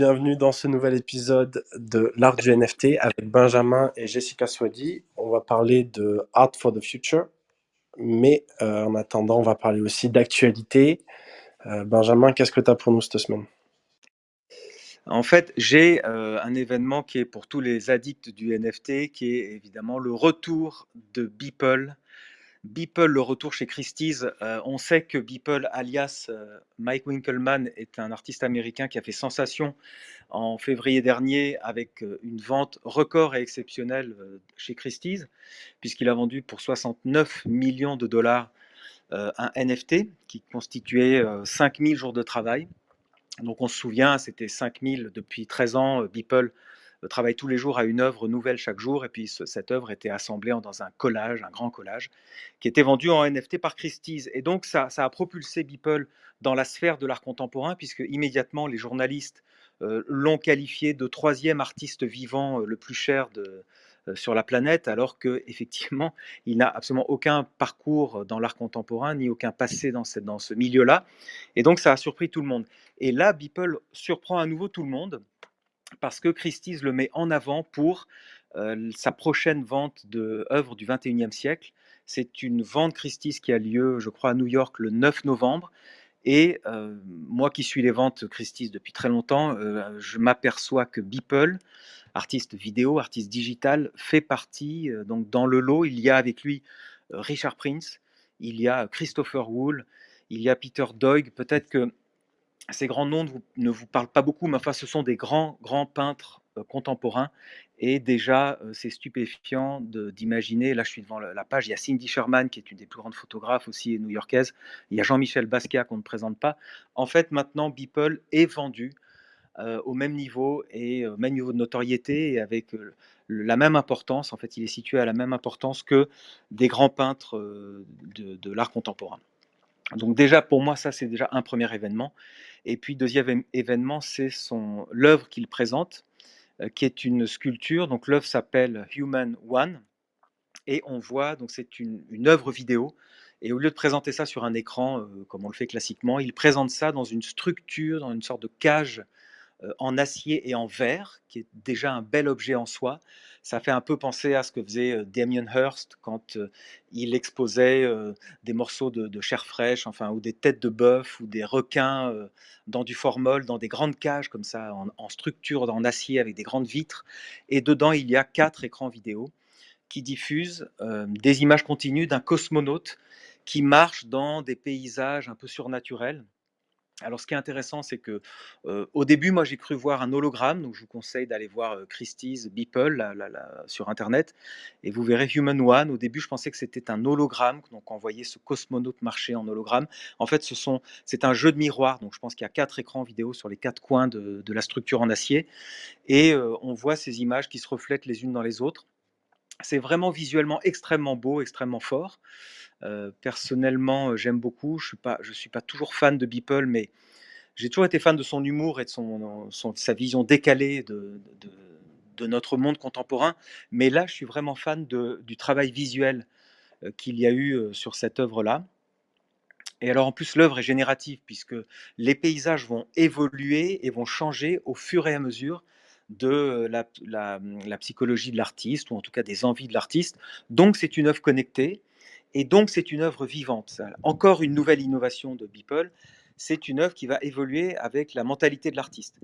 Bienvenue dans ce nouvel épisode de l'art du NFT avec Benjamin et Jessica Swady. On va parler de Art for the Future, mais en attendant, on va parler aussi d'actualité. Benjamin, qu'est-ce que tu as pour nous cette semaine? En fait, j'ai un événement qui est pour tous les addicts du NFT, qui est évidemment le retour de Beeple. Beeple, le retour chez Christie's. On sait que Beeple, alias Mike Winkelmann, est un artiste américain qui a fait sensation en février dernier avec une vente record et exceptionnelle chez Christie's, puisqu'il a vendu pour 69 millions de dollars un NFT qui constituait 5000 jours de travail. Donc on se souvient, c'était 5000 depuis 13 ans. Beeple travaille tous les jours à une œuvre nouvelle chaque jour, et puis cette œuvre était assemblée dans un collage, un grand collage, qui était vendu en NFT par Christie's. Et donc ça a propulsé Beeple dans la sphère de l'art contemporain, puisque immédiatement les journalistes l'ont qualifié de troisième artiste vivant le plus cher sur la planète, alors qu'effectivement, il n'a absolument aucun parcours dans l'art contemporain, ni aucun passé dans ce milieu-là. Et donc ça a surpris tout le monde. Et là, Beeple surprend à nouveau tout le monde parce que Christie's le met en avant pour sa prochaine vente d'œuvres du 21e siècle. C'est une vente Christie's qui a lieu, je crois, à New York le 9 novembre. Et moi qui suis les ventes Christie's depuis très longtemps, je m'aperçois que Beeple, artiste vidéo, artiste digital, fait partie. Donc dans le lot, il y a avec lui Richard Prince, il y a Christopher Wool, il y a Peter Doig. Peut-être que ces grands noms ne vous parlent pas beaucoup, mais enfin, ce sont des grands, grands peintres contemporains. Et déjà, c'est stupéfiant d'imaginer, là je suis devant la page, il y a Cindy Sherman, qui est une des plus grandes photographes aussi new-yorkaise, il y a Jean-Michel Basquiat qu'on ne présente pas. En fait, maintenant, Beeple est vendu au même niveau et au même niveau de notoriété et avec la même importance. En fait, il est situé à la même importance que des grands peintres de l'art contemporain. Donc déjà, pour moi, ça, c'est déjà un premier événement. Et puis, deuxième événement, c'est l'œuvre qu'il présente, qui est une sculpture. Donc l'œuvre s'appelle Human One. Et on voit, donc c'est une œuvre vidéo. Et au lieu de présenter ça sur un écran, comme on le fait classiquement, il présente ça dans une structure, dans une sorte de cage en acier et en verre, qui est déjà un bel objet en soi. Ça fait un peu penser à ce que faisait Damien Hirst quand il exposait des morceaux de chair fraîche, enfin, ou des têtes de bœuf, ou des requins dans du formol, dans des grandes cages comme ça, en structure, en acier, avec des grandes vitres. Et dedans, il y a 4 écrans vidéo qui diffusent des images continues d'un cosmonaute qui marche dans des paysages un peu surnaturels. Alors, ce qui est intéressant, c'est que au début, moi, j'ai cru voir un hologramme. Donc je vous conseille d'aller voir Christie's Beeple sur internet, et vous verrez Human One. Au début, je pensais que c'était un hologramme, donc on voyait ce cosmonaute marcher en hologramme. En fait, c'est un jeu de miroir. Donc je pense qu'il y a 4 écrans vidéo sur les 4 coins de la structure en acier, et on voit ces images qui se reflètent les unes dans les autres. C'est vraiment visuellement extrêmement beau, extrêmement fort. Personnellement, j'aime beaucoup. Je suis pas toujours fan de Beeple, mais j'ai toujours été fan de son humour et de sa vision décalée de notre monde contemporain. Mais là, je suis vraiment fan du travail visuel qu'il y a eu sur cette œuvre-là. Et alors, en plus, l'œuvre est générative, puisque les paysages vont évoluer et vont changer au fur et à mesure de la psychologie de l'artiste, ou en tout cas des envies de l'artiste. Donc, c'est une œuvre connectée, et donc c'est une œuvre vivante. Encore une nouvelle innovation de Beeple, c'est une œuvre qui va évoluer avec la mentalité de l'artiste.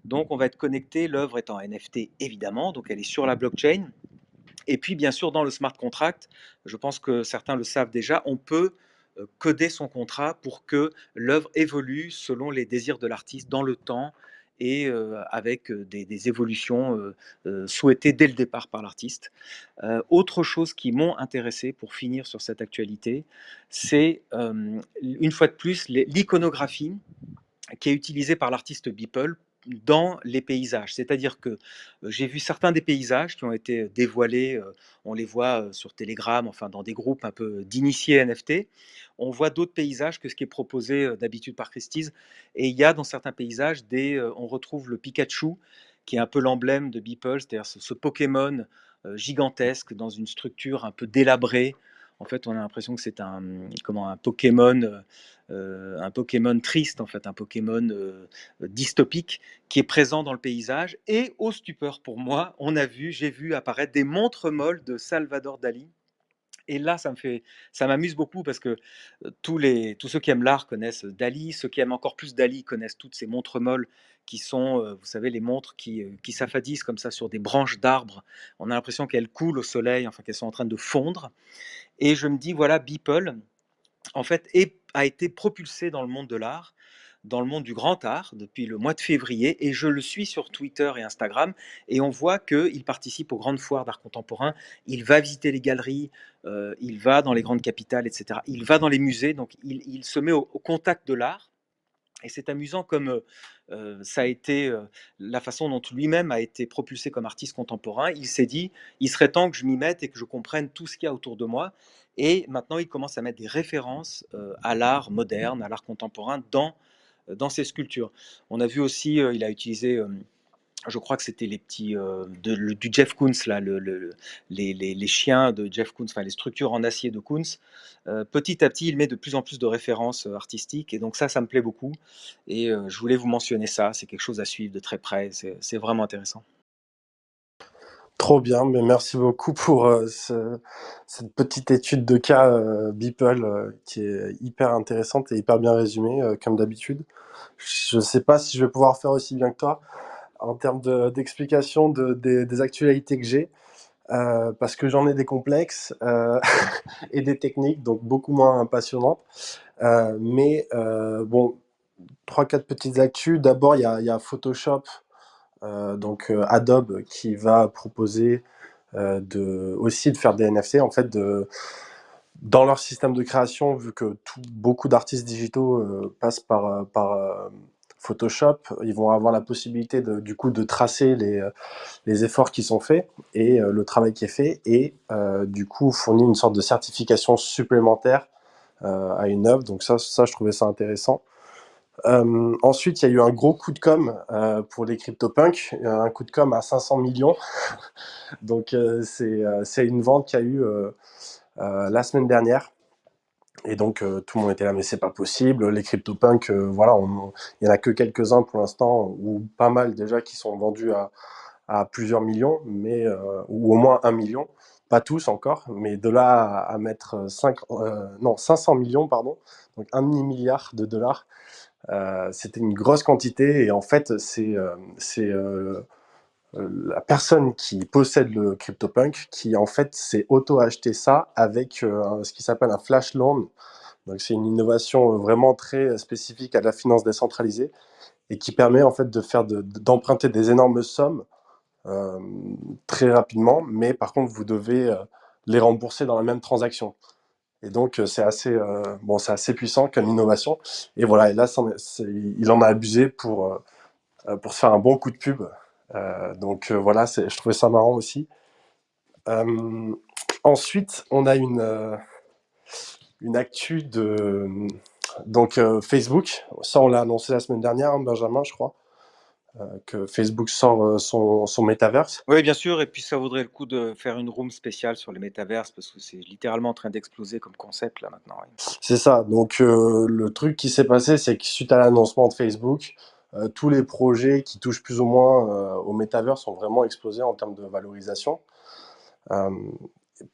Donc, on va être connecté, l'œuvre est en NFT évidemment, donc elle est sur la blockchain. Et puis, bien sûr, dans le smart contract, je pense que certains le savent déjà, on peut coder son contrat pour que l'œuvre évolue selon les désirs de l'artiste dans le temps, et avec des évolutions souhaitées dès le départ par l'artiste. Autre chose qui m'ont intéressé pour finir sur cette actualité, c'est une fois de plus l'iconographie qui est utilisé par l'artiste Beeple dans les paysages. C'est-à-dire que j'ai vu certains des paysages qui ont été dévoilés, on les voit sur Telegram, enfin dans des groupes un peu d'initiés NFT. On voit d'autres paysages que ce qui est proposé d'habitude par Christie's. Et il y a dans certains paysages, on retrouve le Pikachu, qui est un peu l'emblème de Beeple, c'est-à-dire ce Pokémon gigantesque dans une structure un peu délabrée, En fait, on a l'impression que c'est comment, un Pokémon triste, en fait, un Pokémon dystopique qui est présent dans le paysage. Et au stupeur pour moi, j'ai vu apparaître des montres molles de Salvador Dali. Et là, ça m'amuse beaucoup parce que tous ceux qui aiment l'art connaissent Dali, ceux qui aiment encore plus Dali connaissent toutes ces montres molles qui sont, vous savez, les montres qui s'affadissent comme ça sur des branches d'arbres. On a l'impression qu'elles coulent au soleil, enfin qu'elles sont en train de fondre. Et je me dis, voilà, Beeple, en fait, a été propulsé dans le monde de l'art, dans le monde du grand art, depuis le mois de février, et je le suis sur Twitter et Instagram, et on voit qu'il participe aux grandes foires d'art contemporain, il va visiter les galeries, il va dans les grandes capitales, etc. Il va dans les musées, donc il se met au contact de l'art, et c'est amusant comme ça a été la façon dont lui-même a été propulsé comme artiste contemporain. Il s'est dit, il serait temps que je m'y mette et que je comprenne tout ce qu'il y a autour de moi. Et maintenant, il commence à mettre des références à l'art moderne, à l'art contemporain dans ses sculptures. On a vu aussi, il a utilisé je crois que c'était les petits du Jeff Koons là, les chiens de Jeff Koons, enfin les structures en acier de Koons. Petit à petit, il met de plus en plus de références artistiques et donc ça me plaît beaucoup. Et je voulais vous mentionner ça. C'est quelque chose à suivre de très près. C'est vraiment intéressant. Trop bien, mais merci beaucoup pour cette petite étude de cas Beeple qui est hyper intéressante et hyper bien résumée, comme d'habitude. Je sais pas si je vais pouvoir faire aussi bien que toi en termes d'explication des actualités que j'ai, parce que j'en ai des complexes et des techniques, donc beaucoup moins passionnantes. Mais bon, trois, quatre petites actus. D'abord, il y a Photoshop, donc Adobe, qui va proposer aussi de faire des NFT, en fait, dans leur système de création, vu que beaucoup d'artistes digitaux passent par Photoshop, ils vont avoir la possibilité du coup de tracer les efforts qui sont faits et le travail qui est fait, et du coup fournir une sorte de certification supplémentaire à une œuvre. Donc ça, je trouvais ça intéressant. Ensuite, il y a eu un gros coup de com pour les CryptoPunks, un coup de com à 500 millions. Donc c'est une vente qui a eu la semaine dernière. Et donc tout le monde était là, mais c'est pas possible. Les CryptoPunks, voilà, il y en a que quelques-uns pour l'instant, ou pas mal déjà, qui sont vendus à plusieurs millions, ou au moins 1 million. Pas tous encore, mais de là à mettre 500 millions, pardon, donc un demi-milliard de dollars, c'était une grosse quantité. Et en fait, c'est la personne qui possède le CryptoPunk qui en fait s'est auto-acheté ça avec ce qui s'appelle un flash loan. Donc c'est une innovation vraiment très spécifique à la finance décentralisée et qui permet en fait d'emprunter des énormes sommes euh, très rapidement, mais par contre vous devez les rembourser dans la même transaction. Et donc c'est assez puissant comme innovation. Et voilà, et là il en a abusé pour se faire un bon coup de pub. Donc voilà, je trouvais ça marrant aussi. Euh, Ensuite, on a une actu donc Facebook. Ça, on l'a annoncé la semaine dernière, hein, Benjamin, je crois, que Facebook sort son metaverse. Oui, bien sûr. Et puis ça vaudrait le coup de faire une room spéciale sur les métaverses parce que c'est littéralement en train d'exploser comme concept là maintenant. Oui. C'est ça. Donc le truc qui s'est passé, c'est que suite à l'annoncement de Facebook, tous les projets qui touchent plus ou moins au metaverse ont vraiment explosé en termes de valorisation. Euh,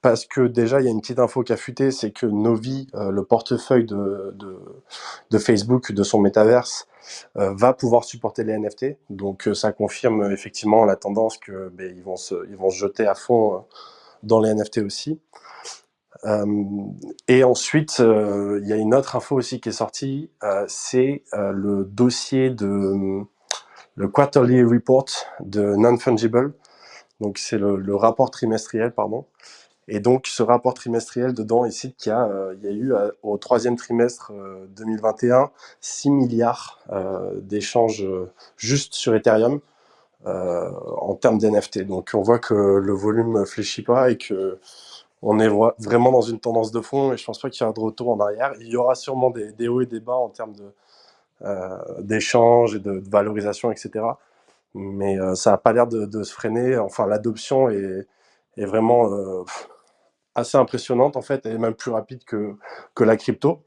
Parce que déjà, il y a une petite info qui a fuité, c'est que Novi, le portefeuille de Facebook, de son métaverse, va pouvoir supporter les NFT. Donc ça confirme effectivement la tendance que ils vont se jeter à fond dans les NFT aussi. Euh, et ensuite, il y a une autre info aussi qui est sortie, c'est le dossier le Quarterly Report de Non-Fungible. Donc c'est le rapport trimestriel, pardon. Et donc, ce rapport trimestriel, dedans, il cite qu'il y a eu au troisième trimestre 2021 6 milliards d'échanges juste sur Ethereum en termes d'NFT. Donc, on voit que le volume ne fléchit pas et que on est vraiment dans une tendance de fond. Et je pense pas qu'il y aura de retour en arrière. Il y aura sûrement des hauts et des bas en termes d'échanges et de valorisation, etc. Mais ça n'a pas l'air de se freiner. Enfin, l'adoption est vraiment assez impressionnante en fait, elle est même plus rapide que la crypto.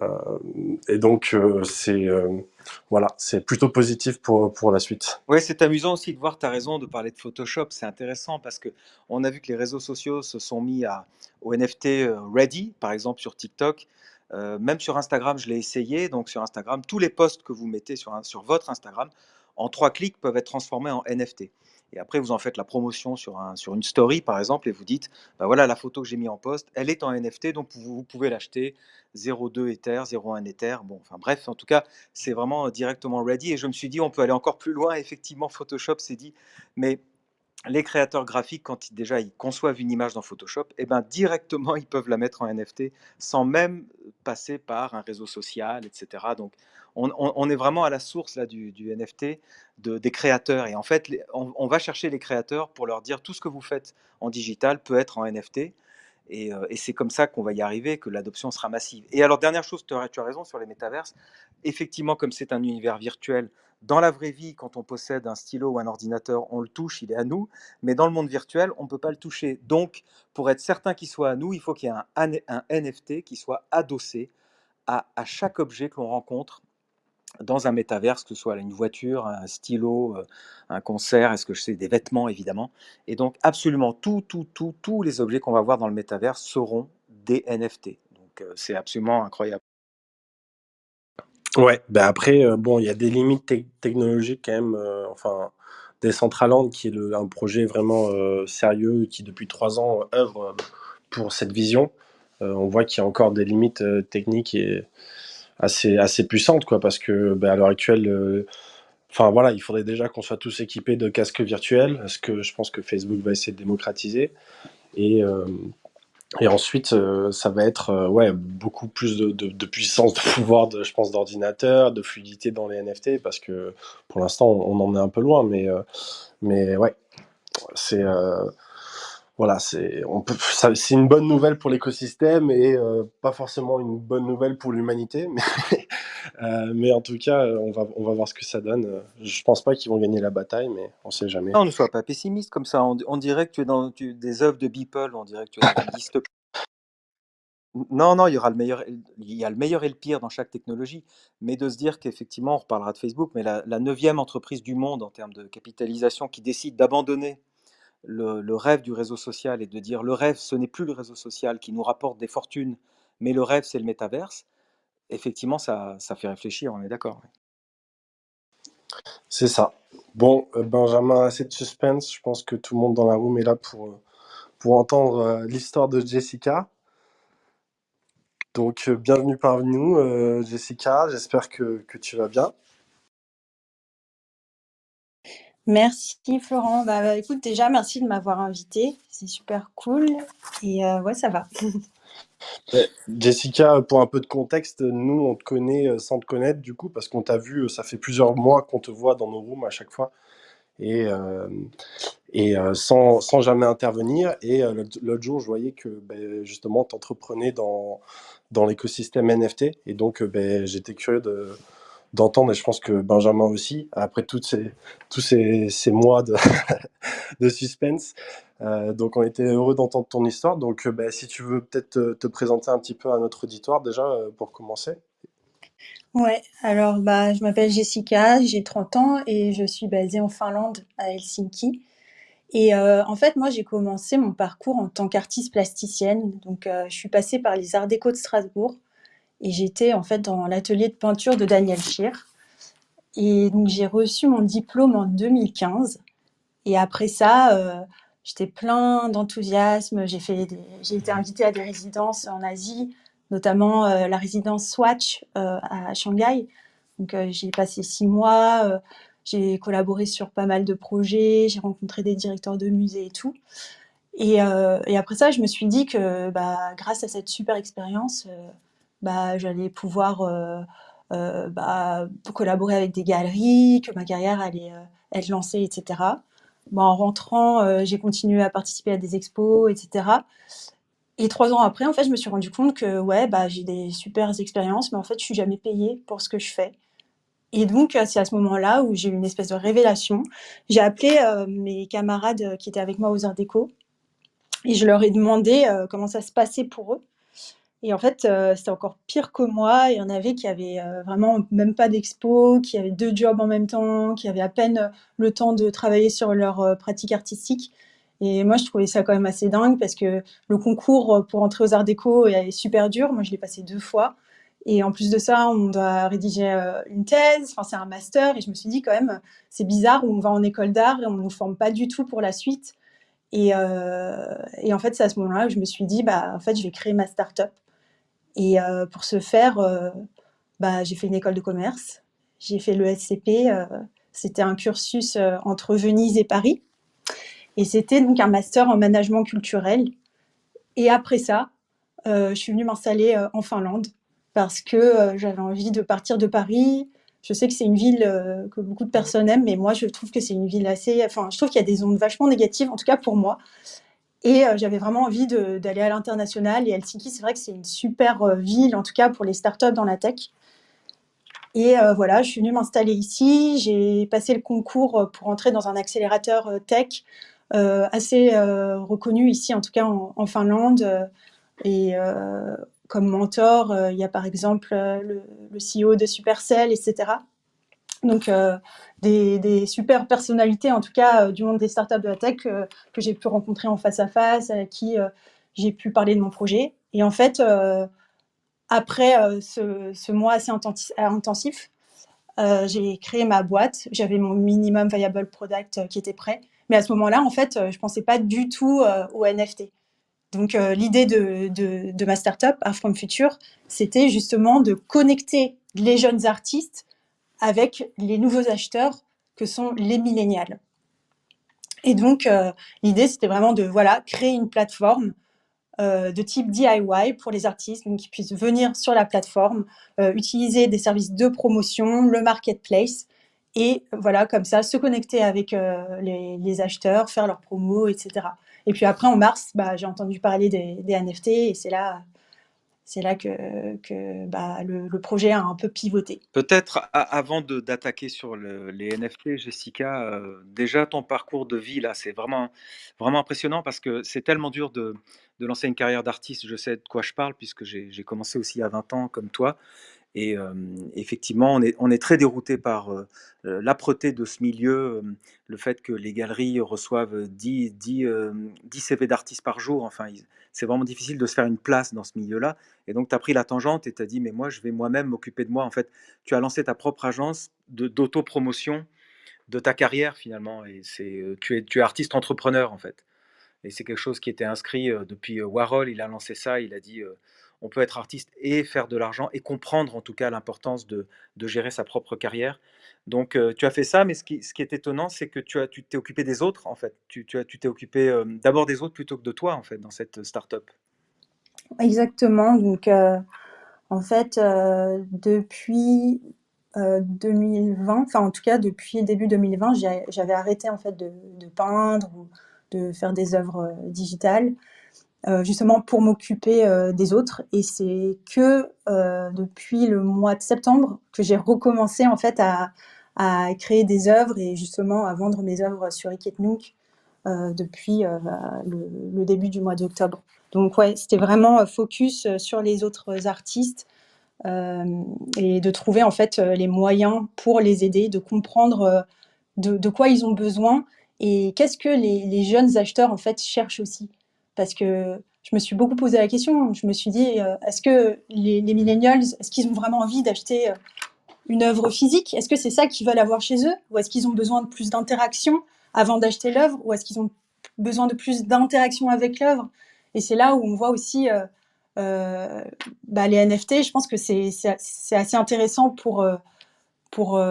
Euh, et donc, voilà, c'est plutôt positif pour la suite. Ouais, c'est amusant aussi de voir, tu as raison de parler de Photoshop, c'est intéressant parce que on a vu que les réseaux sociaux se sont mis au NFT ready, par exemple sur TikTok. Même sur Instagram, je l'ai essayé. Donc sur Instagram, tous les posts que vous mettez sur votre Instagram, en 3 clics, peuvent être transformés en NFT. Et après, vous en faites la promotion sur une story, par exemple, et vous dites, bah voilà, la photo que j'ai mis en post, elle est en NFT, donc vous pouvez l'acheter 0,2 Ether, 0,1 Ether. Bon, enfin bref, en tout cas, c'est vraiment directement ready. Et je me suis dit, on peut aller encore plus loin. Effectivement, Photoshop s'est dit, mais les créateurs graphiques, quand déjà ils conçoivent une image dans Photoshop, et ben directement ils peuvent la mettre en NFT sans même passer par un réseau social, etc. Donc on est vraiment à la source là du NFT, des créateurs. Et en fait, on va chercher les créateurs pour leur dire tout ce que vous faites en digital peut être en NFT. Et c'est comme ça qu'on va y arriver, que l'adoption sera massive. Et alors, dernière chose, tu as raison sur les métaverses. Effectivement, comme c'est un univers virtuel, dans la vraie vie, quand on possède un stylo ou un ordinateur, on le touche, il est à nous. Mais dans le monde virtuel, on ne peut pas le toucher. Donc, pour être certain qu'il soit à nous, il faut qu'il y ait un NFT qui soit adossé à chaque objet que l'on rencontre dans un métaverse, que ce soit une voiture, un stylo, un concert, est-ce que je sais, des vêtements évidemment. Et donc absolument tous les objets qu'on va voir dans le métaverse seront des NFT. Donc c'est absolument incroyable. Ouais, bah après, bon, il y a des limites technologiques quand même. Enfin, Decentraland, qui est un projet vraiment sérieux, qui depuis 3 ans œuvre pour cette vision. On voit qu'il y a encore des limites techniques et assez puissantes, quoi, parce que bah, à l'heure actuelle, enfin voilà, il faudrait déjà qu'on soit tous équipés de casques virtuels, ce que je pense que Facebook va essayer de démocratiser. Et, euh, et ensuite, ça va être ouais, beaucoup plus de puissance, de pouvoir, je pense, d'ordinateur, de fluidité dans les NFT, parce que pour l'instant, on en est un peu loin, mais ouais, c'est voilà, c'est une bonne nouvelle pour l'écosystème et pas forcément une bonne nouvelle pour l'humanité, mais en tout cas, on va voir ce que ça donne. Je pense pas qu'ils vont gagner la bataille, mais on sait jamais. Non, ne sois pas pessimiste comme ça. On dirait que tu es dans des œuvres de Beeple, on dirait que tu es dans une dystopie. Non, non, il y aura il y a le meilleur et le pire dans chaque technologie. Mais de se dire qu'effectivement, on reparlera de Facebook, mais la neuvième entreprise du monde en termes de capitalisation qui décide d'abandonner le rêve du réseau social et de dire le rêve, ce n'est plus le réseau social qui nous rapporte des fortunes, mais le rêve, c'est le métaverse, effectivement, ça fait réfléchir, on est d'accord. Ouais. C'est ça. Bon, Benjamin, assez de suspense. Je pense que tout le monde dans la room est là pour entendre l'histoire de Jessica. Donc, bienvenue parmi nous, Jessica. J'espère que tu vas bien. Merci Florent. Écoute, déjà, merci de m'avoir invité. C'est super cool. Et ouais, ça va. Jessica, pour un peu de contexte, nous, on te connaît sans te connaître, du coup, parce qu'on t'a vu, ça fait plusieurs mois qu'on te voit dans nos rooms à chaque fois, et, sans jamais intervenir. Et l'autre jour, je voyais que ben, justement, tu entreprenais dans l'écosystème NFT, et donc ben, j'étais curieux d'entendre, et je pense que Benjamin aussi, après tous ces mois de suspense. Donc on était heureux d'entendre ton histoire. Donc bah, si tu veux peut-être te présenter un petit peu à notre auditoire déjà pour commencer. Ouais, alors je m'appelle Jessica, j'ai 30 ans et je suis basée en Finlande, à Helsinki. Et en fait, moi, j'ai commencé mon parcours en tant qu'artiste plasticienne. Donc, je suis passée par les Arts Déco de Strasbourg et j'étais en fait dans l'atelier de peinture de Daniel Schier. Et donc, j'ai reçu mon diplôme en 2015. Et après ça, j'étais plein d'enthousiasme. J'ai été invitée à des résidences en Asie, notamment la résidence Swatch à Shanghai. Donc j'y ai passé 6 mois. J'ai collaboré sur pas mal de projets. J'ai rencontré des directeurs de musées et tout. Et après ça, je me suis dit que grâce à cette super expérience, j'allais pouvoir collaborer avec des galeries, que ma carrière allait être lancée, etc. En rentrant, j'ai continué à participer à des expos, etc. Et 3 ans après, en fait, je me suis rendu compte que ouais, j'ai des super expériences, mais en fait, je suis jamais payée pour ce que je fais. Et donc, c'est à ce moment-là où j'ai eu une espèce de révélation. J'ai appelé mes camarades qui étaient avec moi aux Arts Déco et je leur ai demandé, comment ça se passait pour eux. Et en fait, c'était encore pire que moi. Il y en avait qui avaient, vraiment même pas d'expo, qui avaient 2 jobs en même temps, qui avaient à peine, le temps de travailler sur leur, pratique artistique. Et moi, je trouvais ça quand même assez dingue parce que le concours, pour entrer aux arts déco est super dur. Moi, je l'ai passé 2 fois et en plus de ça, on doit rédiger, une thèse, enfin, c'est un master et je me suis dit quand même, c'est bizarre, on va en école d'art et on nous forme pas du tout pour la suite et en fait, c'est à ce moment-là que je me suis dit: «Bah, en fait, je vais créer ma start-up». Et pour ce faire, bah, j'ai fait une école de commerce. J'ai fait le SCP, c'était un cursus, entre Venise et Paris et c'était donc un master en management culturel et après ça, je suis venue m'installer, en Finlande parce que, j'avais envie de partir de Paris. Je sais que c'est une ville, que beaucoup de personnes aiment, mais moi je trouve que c'est une ville assez enfin, je trouve qu'il y a des ondes vachement négatives, en tout cas pour moi et j'avais vraiment envie d'aller à l'international et Helsinki, c'est vrai que c'est une super, ville, en tout cas pour les startups dans la tech et voilà, je suis venue m'installer ici. J'ai passé le concours, pour entrer dans un accélérateur, tech, assez, reconnu ici, en tout cas en Finlande, et comme mentor, il y a par exemple, le CEO de Supercell et cetera. Donc des super personnalités, en tout cas, du monde des startups de la tech, que j'ai pu rencontrer en face à face, avec qui, j'ai pu parler de mon projet et en fait, après, ce mois assez intensif, j'ai créé ma boîte. J'avais mon minimum viable product, qui était prêt. Mais à ce moment-là, en fait, je pensais pas du tout, aux NFT. Donc l'idée de ma startup, Art from Future, c'était justement de connecter les jeunes artistes avec les nouveaux acheteurs que sont les millénials. Et donc l'idée, c'était vraiment de voilà, créer une plateforme de type DIY pour les artistes, donc qui puissent venir sur la plateforme, utiliser des services de promotion, le marketplace, et voilà, comme ça, se connecter avec les acheteurs, faire leurs promos, etc. Et puis après, en mars, bah, j'ai entendu parler des NFT, et c'est là que bah, le projet a un peu pivoté. Peut-être avant d'attaquer sur les NFT, Jessica, déjà ton parcours de vie là, c'est vraiment, vraiment impressionnant parce que c'est tellement dur de lancer une carrière d'artiste. Je sais de quoi je parle puisque j'ai commencé aussi à 20 ans comme toi. Et effectivement, on est très dérouté par l'âpreté de ce milieu, le fait que les galeries reçoivent 10 CV d'artistes par jour. Enfin, c'est vraiment difficile de se faire une place dans ce milieu-là. Et donc, tu as pris la tangente et tu as dit, mais moi, je vais moi-même m'occuper de moi. En fait, tu as lancé ta propre agence d'autopromotion de ta carrière finalement. Et tu es artiste entrepreneur en fait. Et c'est quelque chose qui était inscrit depuis Warhol. Il a lancé ça. Il a dit on peut être artiste et faire de l'argent et comprendre en tout cas l'importance de gérer sa propre carrière. Donc tu as fait ça, mais ce qui est étonnant, c'est que tu t'es occupé des autres en fait. Tu t'es occupé d'abord des autres plutôt que de toi en fait dans cette start-up. Exactement. Donc, en fait, depuis 2020, enfin en tout cas depuis début 2020, j'avais arrêté en fait de peindre ou de faire des œuvres digitales, justement pour m'occuper des autres. Et c'est que depuis le mois de septembre que j'ai recommencé en fait à créer des œuvres et justement à vendre mes œuvres sur Iketnook depuis le début du mois d'octobre. Donc ouais, c'était vraiment focus sur les autres artistes euh, et de trouver en fait les moyens pour les aider, de comprendre de quoi ils ont besoin et qu'est-ce que les jeunes acheteurs en fait cherchent aussi. Parce que je me suis beaucoup posé la question, je me suis dit, est-ce que les millennials, est-ce qu'ils ont vraiment envie d'acheter une œuvre physique? Est-ce que c'est ça qu'ils veulent avoir chez eux? Ou est-ce qu'ils ont besoin de plus d'interaction avant d'acheter l'œuvre? Ou est-ce qu'ils ont besoin de plus d'interaction avec l'œuvre? Et c'est là où on voit aussi euh, bah, les NFT. Je pense que c'est assez intéressant pour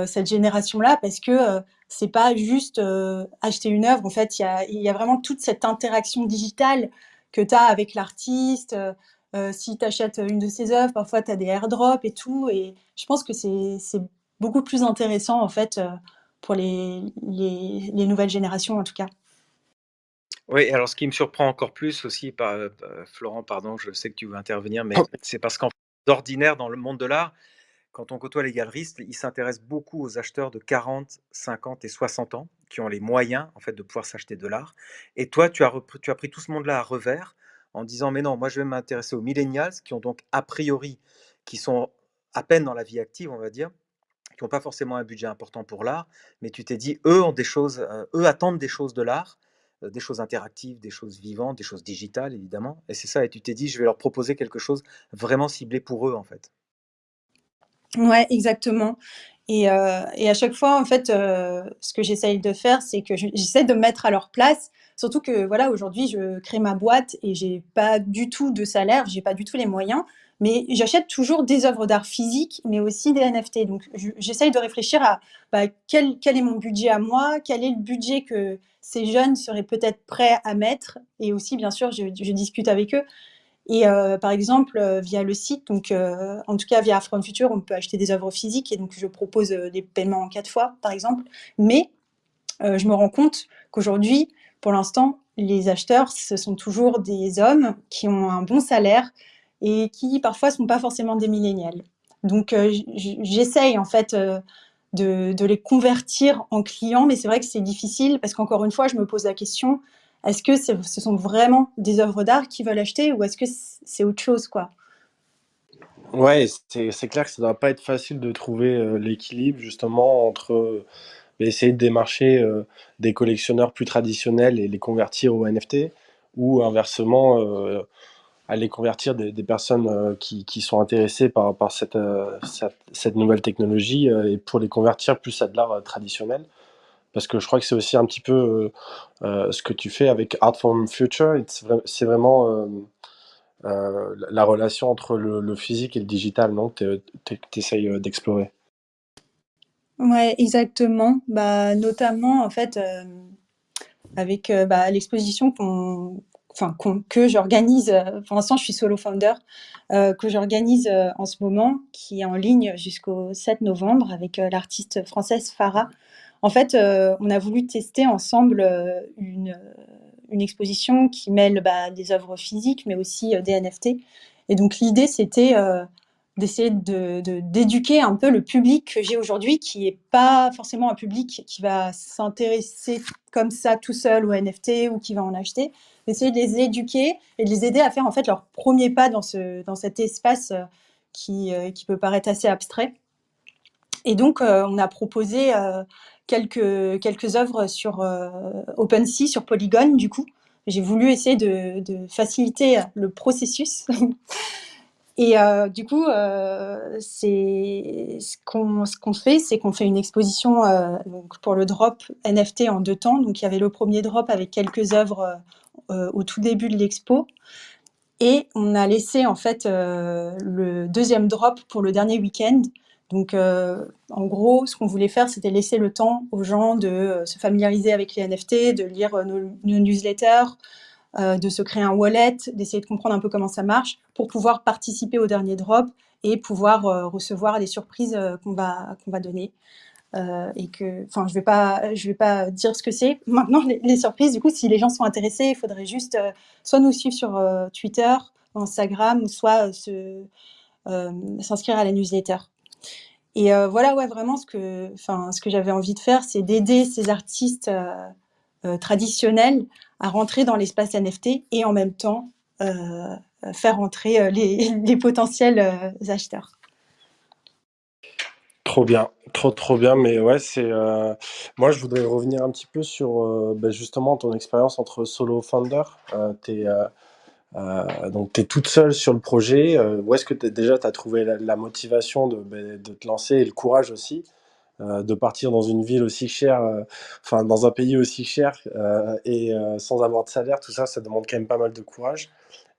cette génération-là parce que c'est pas juste acheter une œuvre. En fait, il y a vraiment toute cette interaction digitale que tu as avec l'artiste. Si tu achètes une de ses œuvres, parfois tu as des airdrops et tout. Et je pense que c'est beaucoup plus intéressant en fait pour les nouvelles générations en tout cas. Oui, alors ce qui me surprend encore plus aussi, Florent, pardon, je sais que tu veux intervenir, mais c'est parce qu'en d'ordinaire dans le monde de l'art, quand on côtoie les galeristes, ils s'intéressent beaucoup aux acheteurs de 40, 50 et 60 ans qui ont les moyens en fait de pouvoir s'acheter de l'art. Et toi, tu as pris tout ce monde-là à revers en disant mais non, moi je vais m'intéresser aux millennials qui ont donc a priori, qui sont à peine dans la vie active, on va dire, qui n'ont pas forcément un budget important pour l'art, mais tu t'es dit eux ont des choses, eux attendent des choses de l'art, des choses interactives, des choses vivantes, des choses digitales évidemment. Et c'est ça. Et tu t'es dit je vais leur proposer quelque chose vraiment ciblé pour eux en fait. Ouais, exactement. Et à chaque fois, en fait, ce que j'essaye de faire, c'est que j'essaie de me mettre à leur place. Surtout que, voilà, aujourd'hui, je crée ma boîte et j'ai pas du tout de salaire, j'ai pas du tout les moyens, mais j'achète toujours des œuvres d'art physiques, mais aussi des NFT. Donc, j'essaye de réfléchir à bah, quel est mon budget à moi, quel est le budget que ces jeunes seraient peut-être prêts à mettre. Et aussi, bien sûr, je discute avec eux. Et par exemple, via le site, donc en tout cas via From Future, on peut acheter des œuvres physiques et donc je propose des paiements en 4 fois, par exemple. Mais je me rends compte qu'aujourd'hui, pour l'instant, les acheteurs, ce sont toujours des hommes qui ont un bon salaire et qui parfois sont pas forcément des millénials. Donc j'essaye en fait de les convertir en clients, mais c'est vrai que c'est difficile parce qu'encore une fois, je me pose la question, est-ce que ce sont vraiment des œuvres d'art qu'ils veulent acheter ou est-ce que c'est autre chose, quoi? Ouais, c'est clair que ça doit pas être facile de trouver l'équilibre justement entre essayer de démarcher des collectionneurs plus traditionnels et les convertir au NFT, ou inversement à les convertir des personnes qui sont intéressées par cette nouvelle technologie et pour les convertir plus à de l'art traditionnel. Parce que je crois que c'est aussi un petit peu ce que tu fais avec Art from Future. C'est vraiment la relation entre le physique et le digital, non, que tu essayes d'explorer. Ouais, exactement. Bah, notamment, en fait, avec bah, l'exposition que j'organise, pour l'instant je suis solo founder, que j'organise en ce moment, qui est en ligne jusqu'au 7 novembre avec l'artiste française Farah. En fait, on a voulu tester ensemble une exposition qui mêle bah, des œuvres physiques, mais aussi des NFT. Et donc l'idée, c'était d'essayer d'éduquer un peu le public que j'ai aujourd'hui, qui n'est pas forcément un public qui va s'intéresser comme ça tout seul aux NFT ou qui va en acheter, d'essayer de les éduquer et de les aider à faire en fait leur premier pas dans cet espace qui peut paraître assez abstrait. Et donc, on a proposé quelques œuvres sur OpenSea, sur Polygon, du coup. J'ai voulu essayer de faciliter le processus. Et du coup, ce qu'on fait, c'est qu'on fait une exposition donc pour le drop NFT en 2 temps. Donc, il y avait le premier drop avec quelques œuvres au tout début de l'expo. Et on a laissé en fait le deuxième drop pour le dernier week-end. Donc, en gros, ce qu'on voulait faire, c'était laisser le temps aux gens de se familiariser avec les NFT, de lire nos newsletters, de se créer un wallet, d'essayer de comprendre un peu comment ça marche pour pouvoir participer au dernier drop et pouvoir recevoir les surprises qu'on va donner. Et que, enfin, je vais pas dire ce que c'est. Maintenant, les surprises, du coup, si les gens sont intéressés, il faudrait juste soit nous suivre sur Twitter, Instagram, ou soit s'inscrire à la newsletter. Et voilà, ouais, vraiment, ce que j'avais envie de faire, c'est d'aider ces artistes traditionnels à rentrer dans l'espace NFT et en même temps faire entrer les potentiels acheteurs. Trop bien, trop bien, mais ouais, moi, je voudrais revenir un petit peu sur justement ton expérience entre solo founder. Donc, tu es toute seule sur le projet. Où est-ce que déjà tu as trouvé la motivation de te lancer et le courage aussi de partir dans une ville aussi chère, enfin dans un pays aussi cher et sans avoir de salaire, tout ça, ça demande quand même pas mal de courage.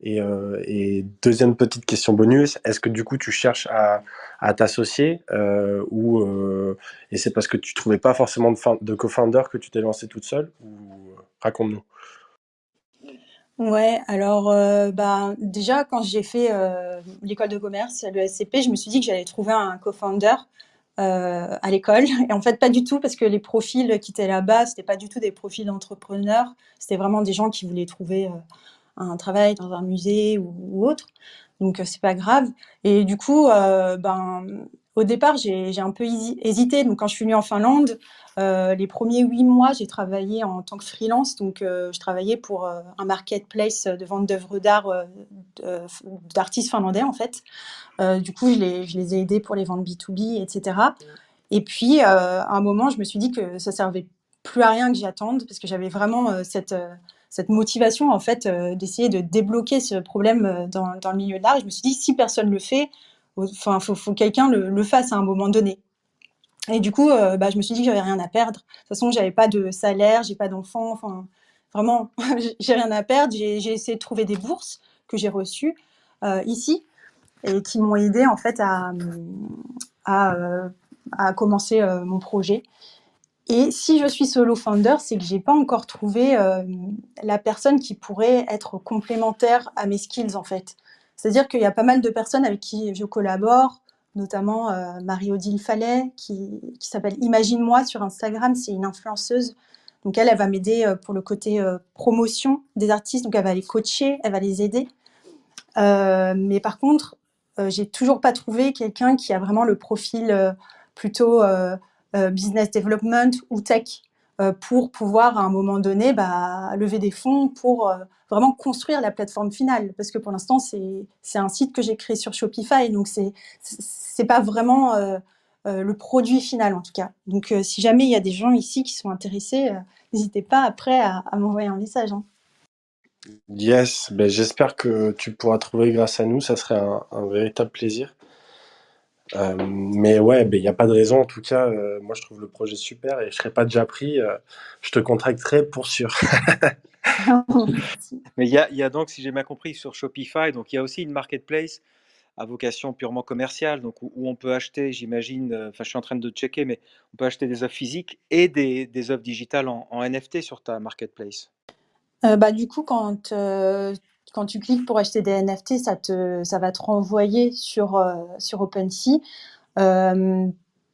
Et deuxième petite question bonus, est-ce que du coup tu cherches à t'associer et c'est parce que tu trouvais pas forcément de co-founder que tu t'es lancé toute seule ou raconte-nous. Ouais, alors bah, déjà quand j'ai fait l'école de commerce, l'ESCP, je me suis dit que j'allais trouver un co-founder à l'école. Et en fait, pas du tout, parce que les profils qui étaient là-bas, c'était pas du tout des profils d'entrepreneurs. C'était vraiment des gens qui voulaient trouver un travail dans un musée ou autre. Donc c'est pas grave. Et du coup, ben au départ, j'ai un peu hésité. Donc, quand je suis venue en Finlande, les premiers 8 mois, j'ai travaillé en tant que freelance. Donc, je travaillais pour un marketplace de vente d'œuvres d'art d'artistes finlandais, en fait. Du coup, je les ai aidés pour les ventes B2B, etc. Et puis, à un moment, je me suis dit que ça servait plus à rien que j'y attende, parce que j'avais vraiment cette motivation, en fait, d'essayer de débloquer ce problème dans le milieu de l'art. Et je me suis dit, si personne le fait, enfin, faut que quelqu'un le fasse à un moment donné. Et du coup, je me suis dit que j'avais rien à perdre. De toute façon, j'avais pas de salaire, j'ai pas d'enfant, enfin, vraiment, j'ai rien à perdre. J'ai essayé de trouver des bourses que j'ai reçues ici et qui m'ont aidé en fait à, euh, à commencer mon projet. Et si je suis solo founder, c'est que j'ai pas encore trouvé la personne qui pourrait être complémentaire à mes skills en fait. C'est-à-dire qu'il y a pas mal de personnes avec qui je collabore, notamment Marie-Odile Fallet, qui s'appelle Imagine-moi sur Instagram, c'est une influenceuse. Donc elle va m'aider pour le côté promotion des artistes, donc elle va les coacher, elle va les aider. Mais par contre, j'ai toujours pas trouvé quelqu'un qui a vraiment le profil plutôt business development ou tech pour pouvoir à un moment donné lever des fonds pour vraiment construire la plateforme finale. Parce que pour l'instant, c'est un site que j'ai créé sur Shopify, donc c'est pas vraiment le produit final en tout cas. Donc si jamais il y a des gens ici qui sont intéressés, n'hésitez pas après à m'envoyer un message. Hein. Yes, ben, j'espère que tu pourras trouver grâce à nous, ça serait un véritable plaisir. Mais ouais, ben, il n'y a pas de raison en tout cas. Moi, je trouve le projet super et je serais pas déjà pris. Je te contacterai pour sûr. Merci. Mais il y a donc, si j'ai bien compris, sur Shopify, donc il y a aussi une marketplace à vocation purement commerciale, donc où on peut acheter, j'imagine, enfin je suis en train de checker, mais on peut acheter des œuvres physiques et des œuvres digitales en NFT sur ta marketplace. Du coup, quand tu cliques pour acheter des NFT, ça va te renvoyer sur OpenSea. Euh,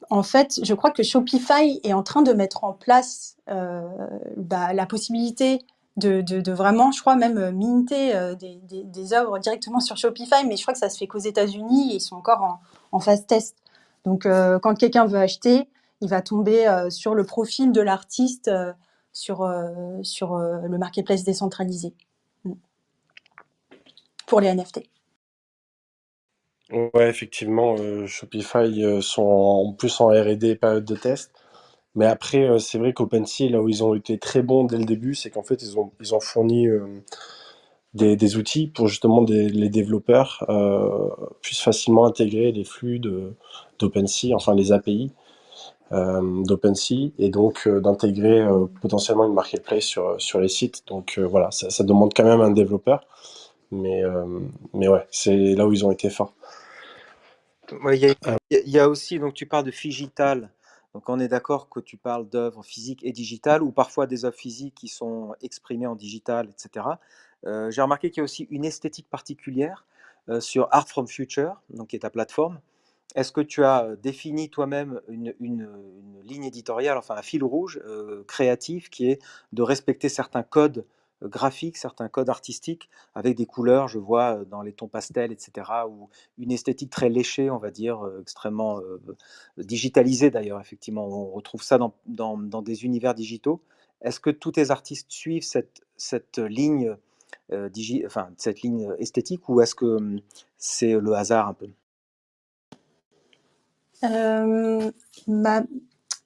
En fait, je crois que Shopify est en train de mettre en place la possibilité de vraiment, je crois même minter des œuvres directement sur Shopify, mais je crois que ça se fait qu'aux États-Unis et ils sont encore en phase test. Donc, quand quelqu'un veut acheter, il va tomber sur le profil de l'artiste sur le marketplace décentralisé pour les NFT. Ouais, effectivement, Shopify sont en plus en R&D, période de test. Mais après, c'est vrai qu'OpenSea, là où ils ont été très bons dès le début, c'est qu'en fait, ils ont fourni des outils pour justement les développeurs puissent facilement intégrer les flux d'OpenSea, enfin les API d'OpenSea, et donc d'intégrer potentiellement une marketplace sur les sites. Donc voilà, ça demande quand même un développeur, mais, euh, mais ouais, c'est là où ils ont été forts. Ouais, il y a aussi, donc tu parles de Figital, donc on est d'accord que tu parles d'œuvres physiques et digitales, ou parfois des œuvres physiques qui sont exprimées en digital, etc. J'ai remarqué qu'il y a aussi une esthétique particulière sur Art from Future, donc qui est ta plateforme. Est-ce que tu as défini toi-même une ligne éditoriale, enfin un fil rouge créatif qui est de respecter certains codes graphiques, certains codes artistiques avec des couleurs, je vois dans les tons pastels, etc., ou une esthétique très léchée, on va dire, extrêmement digitalisée d'ailleurs, effectivement. On retrouve ça dans des univers digitaux. Est-ce que tous tes artistes suivent cette ligne, enfin, cette ligne esthétique, ou est-ce que c'est le hasard un peu? Euh, bah,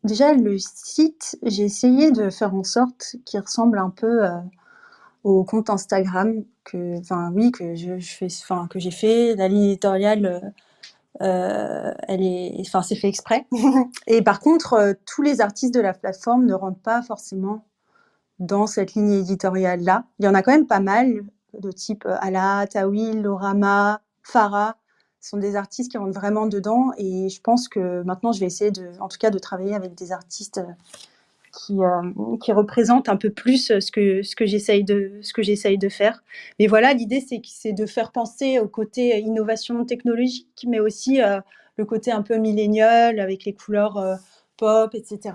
Déjà, le site, j'ai essayé de faire en sorte qu'il ressemble un peu au compte Instagram que j'ai fait. La ligne éditoriale, c'est fait exprès. Et par contre, tous les artistes de la plateforme ne rentrent pas forcément dans cette ligne éditoriale-là. Il y en a quand même pas mal, de type Ala, Tawil, Lorama, Farah. Ce sont des artistes qui rentrent vraiment dedans. Et je pense que maintenant, je vais essayer en tout cas, de travailler avec des artistes qui représentent un peu plus ce que j'essaye de faire. Mais voilà, l'idée, c'est de faire penser au côté innovation technologique, mais aussi le côté un peu millénial avec les couleurs pop, etc.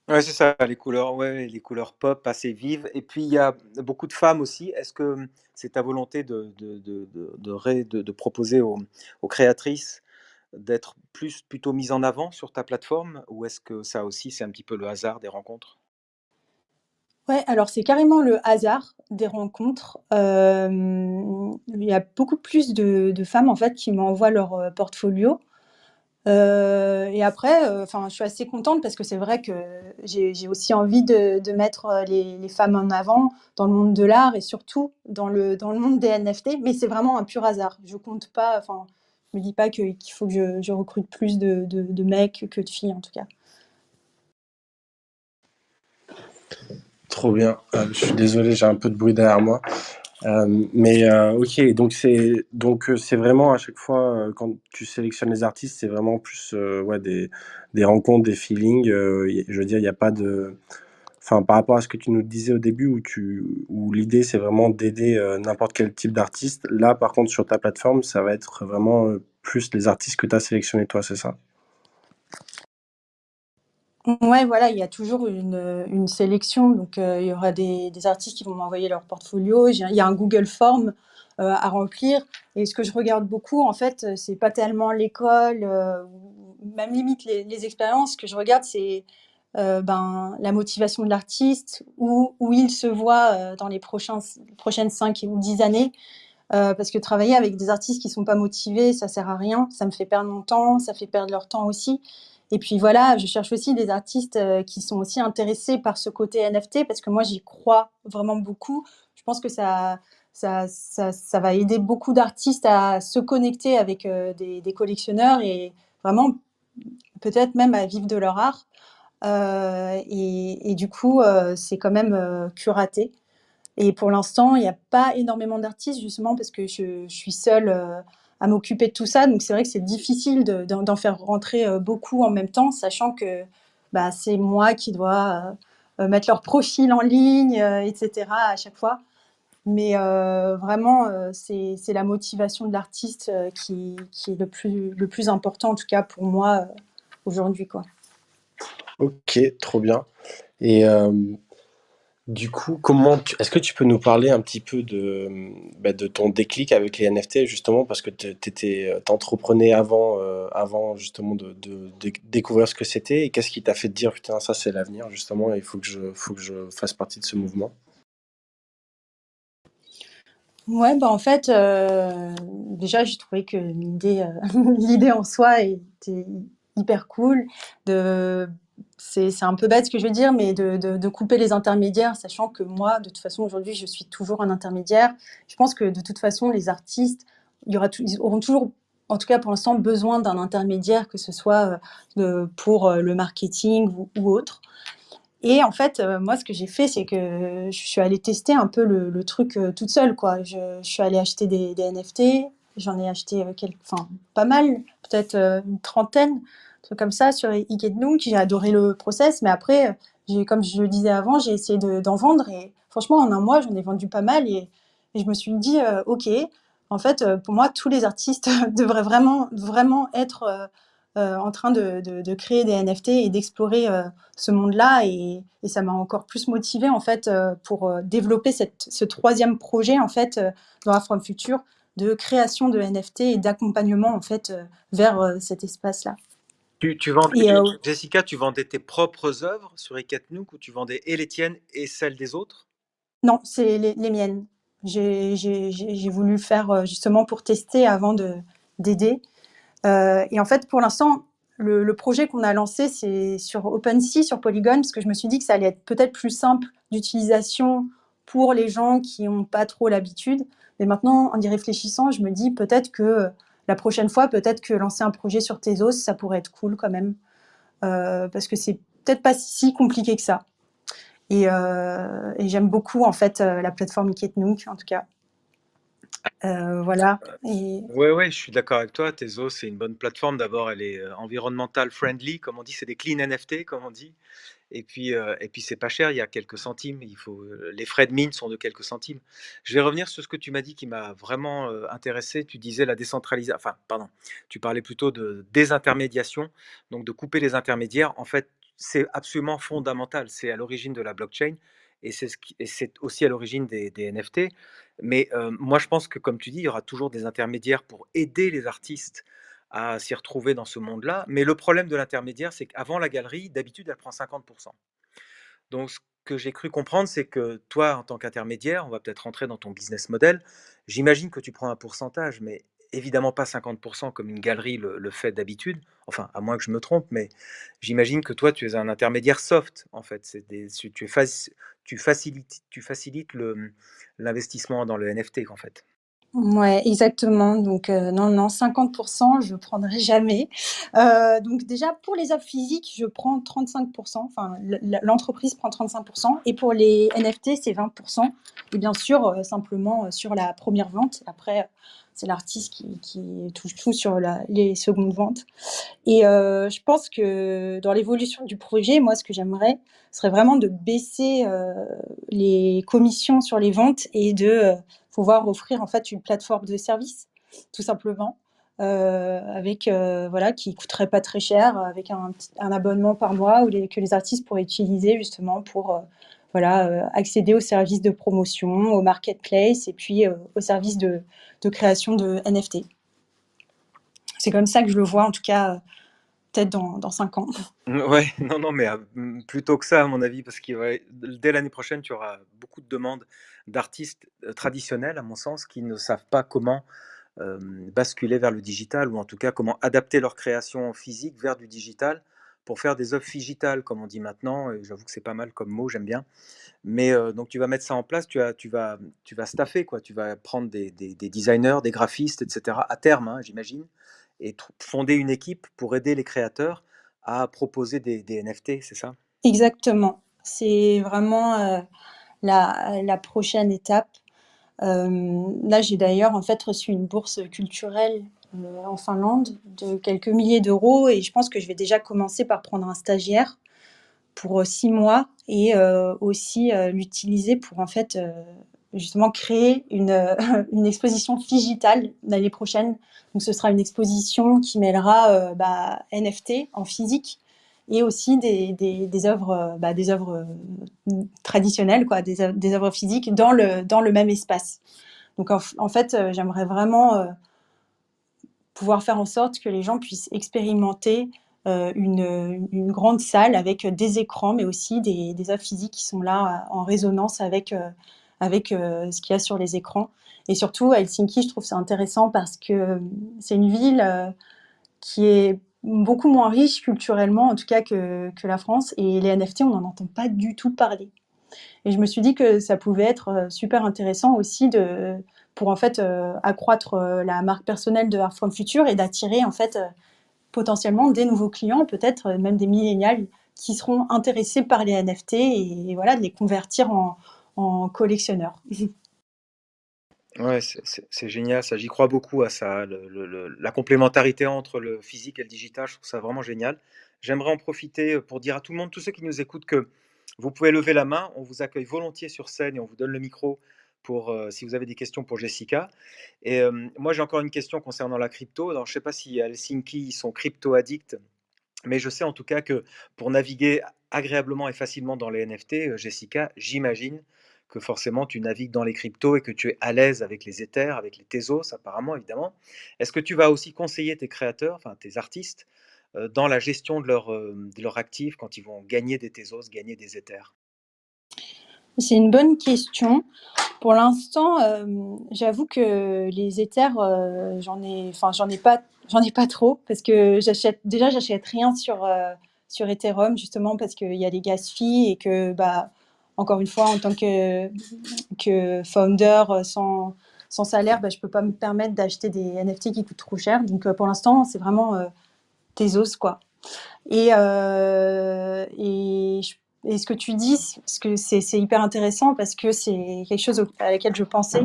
Ouais, c'est ça, les couleurs, ouais, les couleurs pop assez vives. Et puis il y a beaucoup de femmes aussi. Est-ce que c'est ta volonté de proposer aux créatrices d'être plutôt mise en avant sur ta plateforme? Ou est-ce que ça aussi, c'est un petit peu le hasard des rencontres? Ouais, alors c'est carrément le hasard des rencontres. Il y a beaucoup plus de femmes, en fait, qui m'envoient leur, portfolio. Et après, enfin, je suis assez contente parce que c'est vrai que j'ai aussi envie de mettre, les femmes en avant dans le monde de l'art et surtout dans le monde des NFT, mais c'est vraiment un pur hasard. Je compte pas, enfin, je me dis pas qu'il faut que je recrute plus de mecs que de filles, en tout cas. Trop bien. Je suis désolé, j'ai un peu de bruit derrière moi. Mais ok, donc c'est vraiment à chaque fois quand tu sélectionnes les artistes, c'est vraiment plus ouais, des rencontres, des feelings. Je veux dire, il n'y a pas de. Enfin, par rapport à ce que tu nous disais au début, où l'idée c'est vraiment d'aider n'importe quel type d'artiste. Là, par contre, sur ta plateforme, ça va être vraiment plus les artistes que tu as sélectionnés toi, c'est ça? Ouais, voilà, il y a toujours une sélection, donc il y aura des artistes qui vont m'envoyer leur portfolio. Il y a un Google Form, à remplir et ce que je regarde beaucoup, en fait, c'est pas tellement l'école, ou même limite les expériences. Ce que je regarde, c'est, ben, la motivation de l'artiste, où il se voit, dans les prochaines 5 ou 10 années. Parce que travailler avec des artistes qui sont pas motivés, ça sert à rien. Ça me fait perdre mon temps, ça fait perdre leur temps aussi. Et puis voilà, je cherche aussi des artistes qui sont aussi intéressés par ce côté NFT parce que moi j'y crois vraiment beaucoup. Je pense que ça va aider beaucoup d'artistes à se connecter avec des collectionneurs et vraiment peut-être même à vivre de leur art. Et du coup, c'est quand même curaté. Et pour l'instant, il n'y a pas énormément d'artistes justement parce que je suis seule, à m'occuper de tout ça. Donc c'est vrai que c'est difficile d'en faire rentrer, beaucoup en même temps, sachant que, bah, c'est moi qui dois, mettre leur profil en ligne, et cetera à chaque fois. Mais, vraiment, c'est la motivation de l'artiste, qui est le plus important en tout cas pour moi, aujourd'hui, quoi. Ok, trop bien. Et du coup, est-ce que tu peux nous parler un petit peu de ton déclic avec les NFT, justement, parce que t'entreprenais avant justement de découvrir ce que c'était, et qu'est-ce qui t'a fait te dire, putain, ça c'est l'avenir, justement, et il faut que je fasse partie de ce mouvement. Ouais, bah, en fait, déjà, j'ai trouvé que l'idée, l'idée en soi était hyper cool. De c'est un peu bête ce que je veux dire, mais de couper les intermédiaires, sachant que moi, de toute façon, aujourd'hui, je suis toujours un intermédiaire. Je pense que de toute façon, les artistes, ils auront toujours, en tout cas pour l'instant, besoin d'un intermédiaire, que ce soit, pour, le marketing ou autre. Et en fait, moi, ce que j'ai fait, c'est que je suis allée tester un peu le truc, toute seule, quoi. Je suis allée acheter des NFT. J'en ai acheté, enfin, pas mal, peut-être, une trentaine, trucs comme ça sur Ikednook. J'ai adoré le process, mais après, comme je le disais avant, j'ai essayé d'en vendre et franchement, en un mois, j'en ai vendu pas mal et je me suis dit: «OK, en fait, pour moi, tous les artistes devraient vraiment vraiment être, en train de créer des NFT et d'explorer, ce monde-là et ça m'a encore plus motivée en fait pour développer ce troisième projet en fait dans la From Future de création de NFT et d'accompagnement en fait vers cet espace-là. Tu vendais, Et Jessica, tu vendais tes propres œuvres sur Ecatnook ou tu vendais et les tiennes et celles des autres? non, c'est les miennes. J'ai voulu le faire justement pour tester avant d'aider. Et en fait, pour l'instant, le projet qu'on a lancé, c'est sur OpenSea, sur Polygon, parce que je me suis dit que ça allait être peut-être plus simple d'utilisation pour les gens qui n'ont pas trop l'habitude. Mais maintenant, en y réfléchissant, je me dis peut-être que la prochaine fois, peut-être que lancer un projet sur Tezos, ça pourrait être cool quand même, parce que c'est peut-être pas si compliqué que ça. Et j'aime beaucoup en fait la plateforme Iketnook, en tout cas. Voilà. Et Ouais, ouais, je suis d'accord avec toi. Tezos, c'est une bonne plateforme. D'abord, elle est environnemental friendly, comme on dit. C'est des clean NFT, comme on dit. Et puis c'est pas cher, il y a quelques centimes. Les frais de mine sont de quelques centimes. Je vais revenir sur ce que tu m'as dit qui m'a vraiment intéressé. Tu disais la décentralisation, enfin, pardon, tu parlais plutôt de désintermédiation, donc de couper les intermédiaires. En fait, c'est absolument fondamental. C'est à l'origine de la blockchain et c'est aussi à l'origine des NFT. Mais moi, je pense que, comme tu dis, il y aura toujours des intermédiaires pour aider les artistes à s'y retrouver dans ce monde-là. Mais le problème de l'intermédiaire, c'est qu'avant la galerie, d'habitude, elle prend 50%. Donc, ce que j'ai cru comprendre, c'est que toi, en tant qu'intermédiaire, on va peut-être rentrer dans ton business model. J'imagine que tu prends un pourcentage, mais évidemment pas 50% comme une galerie le fait d'habitude. Enfin, à moins que je me trompe, mais j'imagine que toi, tu es un intermédiaire soft, en fait. Tu facilites l'investissement dans le NFT, en fait. Ouais, exactement. Donc, non, non, 50%, je prendrai jamais. Donc déjà, pour les offres physiques, je prends 35%. Enfin, l'entreprise prend 35%, et pour les NFT, c'est 20%. Et bien sûr, simplement sur la première vente. Après, c'est l'artiste qui touche tout sur les secondes ventes. Et je pense que dans l'évolution du projet, moi, ce que j'aimerais, serait vraiment de baisser les commissions sur les ventes et de pouvoir offrir en fait une plateforme de service, tout simplement, avec voilà, qui coûterait pas très cher, avec un abonnement par mois que les artistes pourraient utiliser justement pour voilà, accéder aux services de promotion, au marketplace et puis aux services de création de NFT. C'est comme ça que je le vois, en tout cas, peut-être dans 5 ans. Ouais, non, non, mais plutôt que ça, à mon avis, parce que ouais, dès l'année prochaine, tu auras beaucoup de demandes d'artistes traditionnels, à mon sens, qui ne savent pas comment basculer vers le digital, ou en tout cas comment adapter leur création physique vers du digital pour faire des œuvres digitales, comme on dit maintenant. Et j'avoue que c'est pas mal comme mot, j'aime bien. Mais donc tu vas mettre ça en place, tu vas staffer, quoi. Tu vas prendre des designers, des graphistes, etc. à terme, hein, j'imagine, et fonder une équipe pour aider les créateurs à proposer des NFT, c'est ça? Exactement. C'est vraiment, la prochaine étape. Là, j'ai d'ailleurs, en fait, reçu une bourse culturelle, en Finlande de quelques milliers d'euros, et je pense que je vais déjà commencer par prendre un stagiaire pour 6 mois et aussi l'utiliser pour, en fait, justement créer une, une exposition digitale l'année prochaine. Donc ce sera une exposition qui mêlera, bah, NFT en physique et aussi des œuvres, bah, des œuvres, traditionnelles quoi, des œuvres physiques dans le même espace. Donc en fait, j'aimerais vraiment, pouvoir faire en sorte que les gens puissent expérimenter une grande salle avec des écrans, mais aussi des œuvres physiques qui sont là en résonance avec ce qu'il y a sur les écrans. Et surtout, à Helsinki, je trouve c'est intéressant parce que c'est une ville qui est beaucoup moins riche culturellement, en tout cas que la France. Et les NFT, on n'en entend pas du tout parler. Et je me suis dit que ça pouvait être super intéressant aussi pour en fait accroître la marque personnelle de Art From Future et d'attirer en fait potentiellement des nouveaux clients, peut-être même des millénials qui seront intéressés par les NFT et voilà, de les convertir en collectionneurs. Ouais, c'est génial, ça. J'y crois beaucoup à ça, la complémentarité entre le physique et le digital. Je trouve ça vraiment génial. J'aimerais en profiter pour dire à tout le monde, tous ceux qui nous écoutent, que vous pouvez lever la main. On vous accueille volontiers sur scène et on vous donne le micro pour si vous avez des questions pour Jessica. Et moi, j'ai encore une question concernant la crypto. Alors, je ne sais pas si à Helsinki, ils sont crypto-addicts, mais je sais en tout cas que pour naviguer agréablement et facilement dans les NFT, Jessica, j'imagine que forcément tu navigues dans les cryptos et que tu es à l'aise avec les Ethers, avec les Tezos apparemment, évidemment. Est-ce que tu vas aussi conseiller tes créateurs, enfin tes artistes, dans la gestion de leur actifs quand ils vont gagner des Tezos, gagner des Ethers? C'est une bonne question. Pour l'instant, j'avoue que les Ethers, j'en ai pas trop parce que j'achète rien sur Ethereum justement parce qu'il y a les gas fees et que, bah, encore une fois, en tant que founder, sans salaire, bah, je peux pas me permettre d'acheter des NFT qui coûtent trop cher. Donc, pour l'instant, c'est vraiment, Tezos, quoi. Et ce que tu dis, parce que c'est hyper intéressant parce que c'est quelque chose à laquelle je pensais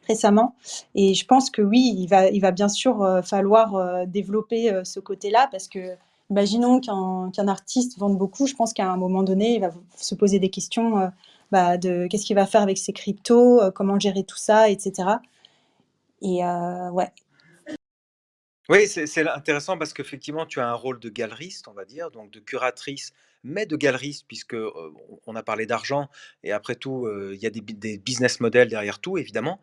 récemment. Et je pense que oui, il va bien sûr falloir développer ce côté-là parce que imaginons qu'un artiste vende beaucoup, je pense qu'à un moment donné, il va se poser des questions bah, de qu'est-ce qu'il va faire avec ses cryptos, comment gérer tout ça, etc. Et ouais. Oui, c'est intéressant parce qu'effectivement, tu as un rôle de galeriste, on va dire, donc de curatrice, mais de galeriste, puisque on a parlé d'argent, et après tout, il y a des business models derrière tout, évidemment.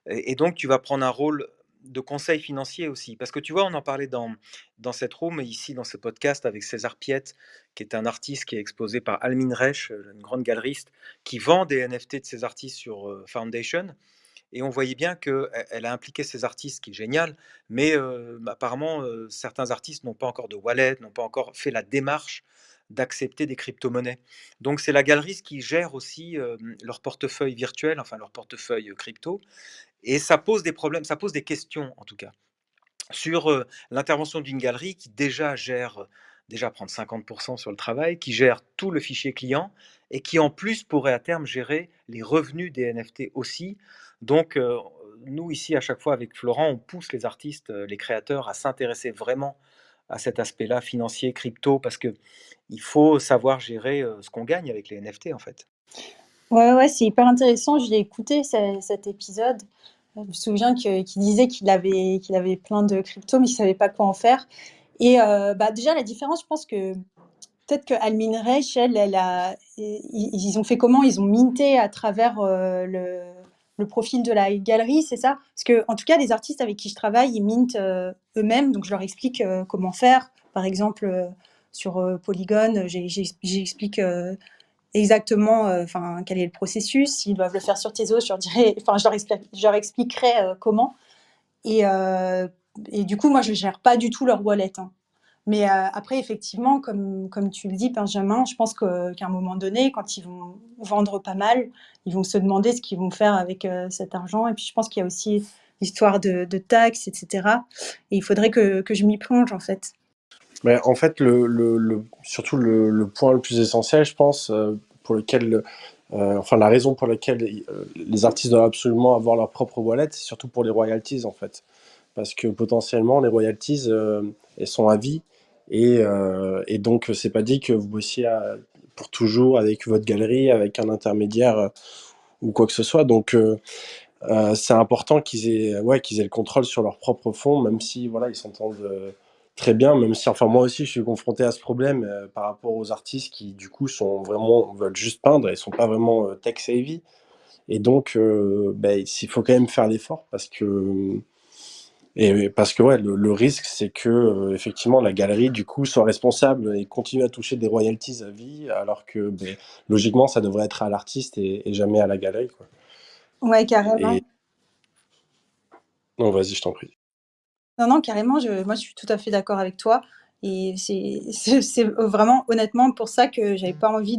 Et donc, tu vas prendre un rôle de conseils financiers aussi. Parce que tu vois, on en parlait dans cette room, ici, dans ce podcast, avec César Piette, qui est un artiste qui est exposé par Almin Reich, une grande galeriste, qui vend des NFT de ses artistes sur Foundation. Et on voyait bien qu'elle a impliqué ses artistes, ce qui est génial, mais apparemment, certains artistes n'ont pas encore de wallet, n'ont pas encore fait la démarche d'accepter des crypto-monnaies. Donc c'est la galeriste qui gère aussi leur portefeuille virtuel, enfin leur portefeuille crypto, et ça pose des problèmes, ça pose des questions en tout cas sur l'intervention d'une galerie qui déjà gère, déjà prendre 50% sur le travail, qui gère tout le fichier client et qui en plus pourrait à terme gérer les revenus des NFT aussi. Donc nous ici à chaque fois avec Florent, on pousse les artistes, les créateurs à s'intéresser vraiment à cet aspect-là financier, crypto, parce que il faut savoir gérer ce qu'on gagne avec les NFT en fait. Ouais, ouais, c'est hyper intéressant. Je l'ai écouté cet épisode. Je me souviens qu'il disait qu'il avait plein de cryptos, mais qu'il savait pas quoi en faire. Et bah, déjà, la différence, je pense que peut-être que Almin Reich, elle a, ils ont fait comment? Ils ont minté à travers le profil de la galerie, c'est ça? Parce que, en tout cas, les artistes avec qui je travaille, ils mintent eux-mêmes, donc je leur explique comment faire. Par exemple, sur Polygon, j'explique exactement, enfin, quel est le processus. S'ils doivent le faire sur Tezos, je leur dirais, enfin, je leur expliquerai comment. Et, euh, et du coup, moi, je gère pas du tout leur wallet, hein. Mais après, effectivement, comme tu le dis, Benjamin, je pense qu'à un moment donné, quand ils vont vendre pas mal, ils vont se demander ce qu'ils vont faire avec cet argent. Et puis, je pense qu'il y a aussi l'histoire de taxes, etc. Et il faudrait que je m'y plonge, en fait. Mais en fait, surtout le point le plus essentiel, je pense, pour lequel, enfin la raison pour laquelle les artistes doivent absolument avoir leur propre wallet, c'est surtout pour les royalties en fait. Parce que potentiellement, les royalties, elles sont à vie. Et donc, c'est pas dit que vous bossiez pour toujours avec votre galerie, avec un intermédiaire ou quoi que ce soit. Donc, c'est important qu'ils aient le contrôle sur leurs propres fonds, même si voilà, ils s'entendent très bien, même si enfin moi aussi je suis confronté à ce problème par rapport aux artistes qui du coup sont vraiment veulent juste peindre et sont pas vraiment tech savvy. Et donc ben, il faut quand même faire l'effort parce que ouais, le risque c'est que effectivement la galerie du coup soit responsable et continue à toucher des royalties à vie, alors que ben, logiquement ça devrait être à l'artiste et jamais à la galerie quoi. Ouais, Et carrément. non, vas-y, je t'en prie. Non, non, carrément, moi je suis tout à fait d'accord avec toi. Et c'est vraiment honnêtement pour ça que j'avais pas envie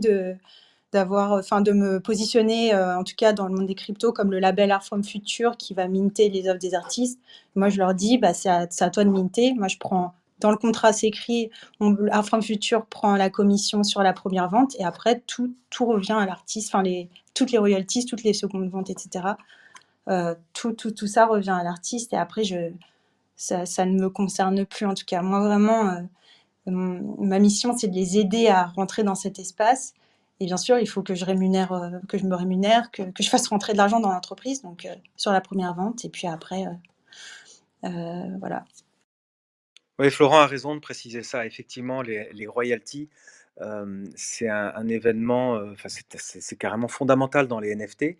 enfin, de me positionner, en tout cas dans le monde des cryptos, comme le label Art from Future qui va minter les œuvres des artistes. Moi, je leur dis, bah, c'est à toi de minter. Moi, je prends, dans le contrat, c'est écrit, Art from Future prend la commission sur la première vente et après, tout revient à l'artiste, enfin, toutes les royalties, toutes les secondes ventes, etc. Tout ça revient à l'artiste et après, ça ne me concerne plus en tout cas. Moi, vraiment, ma mission, c'est de les aider à rentrer dans cet espace. Et bien sûr, il faut que je me rémunère, que je fasse rentrer de l'argent dans l'entreprise, donc sur la première vente, et puis après, voilà. Oui, Florent a raison de préciser ça. Effectivement, les royalties, c'est un événement, enfin, c'est carrément fondamental dans les NFT,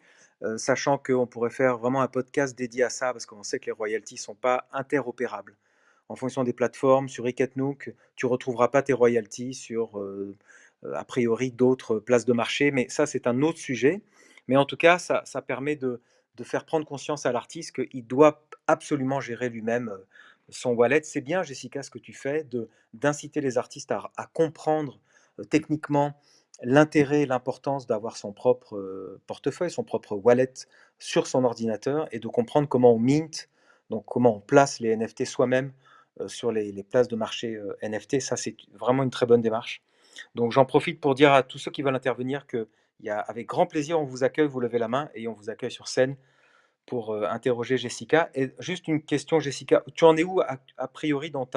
sachant qu'on pourrait faire vraiment un podcast dédié à ça, parce qu'on sait que les royalties ne sont pas interopérables. En fonction des plateformes, sur Iketnook, tu ne retrouveras pas tes royalties sur, a priori, d'autres places de marché, mais ça, c'est un autre sujet. Mais en tout cas, ça permet de faire prendre conscience à l'artiste qu'il doit absolument gérer lui-même son wallet. C'est bien, Jessica, ce que tu fais, d'inciter les artistes à comprendre techniquement l'intérêt et l'importance d'avoir son propre portefeuille, son propre wallet sur son ordinateur et de comprendre comment on mint, donc comment on place les NFT soi-même sur les places de marché NFT. Ça, c'est vraiment une très bonne démarche. Donc j'en profite pour dire à tous ceux qui veulent intervenir que avec grand plaisir, on vous accueille, vous levez la main et on vous accueille sur scène pour interroger Jessica. Et juste une question, Jessica, tu en es où a priori dans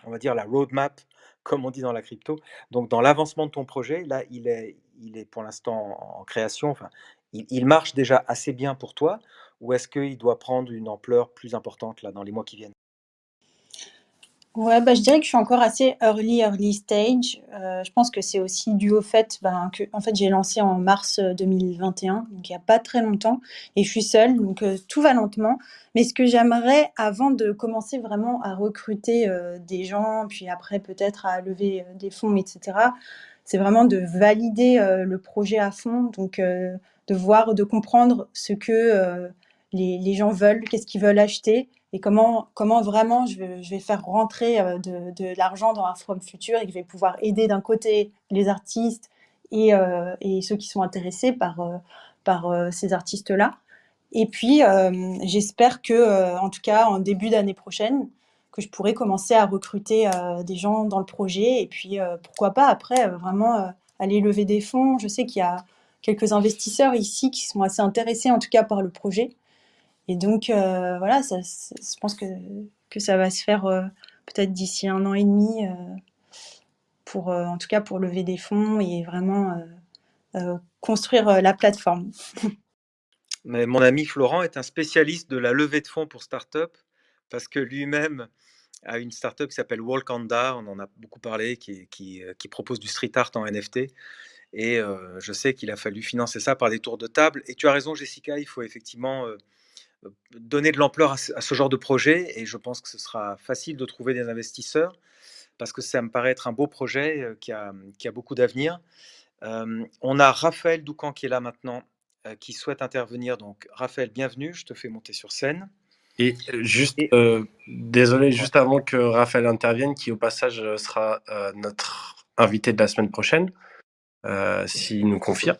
on va dire, la roadmap, comme on dit dans la crypto? Donc dans l'avancement de ton projet, là, il est pour l'instant en création, enfin, il marche déjà assez bien pour toi, ou est-ce qu'il doit prendre une ampleur plus importante là, dans les mois qui viennent? Ouais, bah, je dirais que je suis encore assez early stage. Je pense que c'est aussi dû au fait, que en fait, j'ai lancé en mars, 2021, donc il y a pas très longtemps et je suis seule, donc tout va lentement. Mais ce que j'aimerais avant de commencer vraiment à recruter, des gens, puis après peut-être à lever, des fonds et cetera, c'est vraiment de valider, le projet à fond, donc de comprendre ce que, les gens veulent, qu'est-ce qu'ils veulent acheter et comment vraiment je vais faire rentrer de l'argent dans un From Future et que je vais pouvoir aider d'un côté les artistes et ceux qui sont intéressés par ces artistes-là. Et puis, j'espère que, en tout cas, en début d'année prochaine, que je pourrai commencer à recruter des gens dans le projet. Et puis, pourquoi pas après, vraiment aller lever des fonds. Je sais qu'il y a quelques investisseurs ici qui sont assez intéressés, en tout cas, par le projet. Et donc, voilà, je pense que ça va se faire peut-être d'ici 1 an et demi, en tout cas pour lever des fonds et vraiment construire la plateforme. Mais mon ami Florent est un spécialiste de la levée de fonds pour start-up parce que lui-même a une start-up qui s'appelle Walkanda, on en a beaucoup parlé, qui propose du street art en NFT. Et je sais qu'il a fallu financer ça par des tours de table. Et tu as raison, Jessica, il faut effectivement donner de l'ampleur à ce genre de projet. Et je pense que ce sera facile de trouver des investisseurs parce que ça me paraît être un beau projet qui a beaucoup d'avenir. On a Raphaël Doucan qui est là maintenant, qui souhaite intervenir. Donc, Raphaël, bienvenue, je te fais monter sur scène. Et juste, Et désolé, ouais, juste avant que Raphaël intervienne, qui au passage sera notre invité de la semaine prochaine, s'il nous confirme.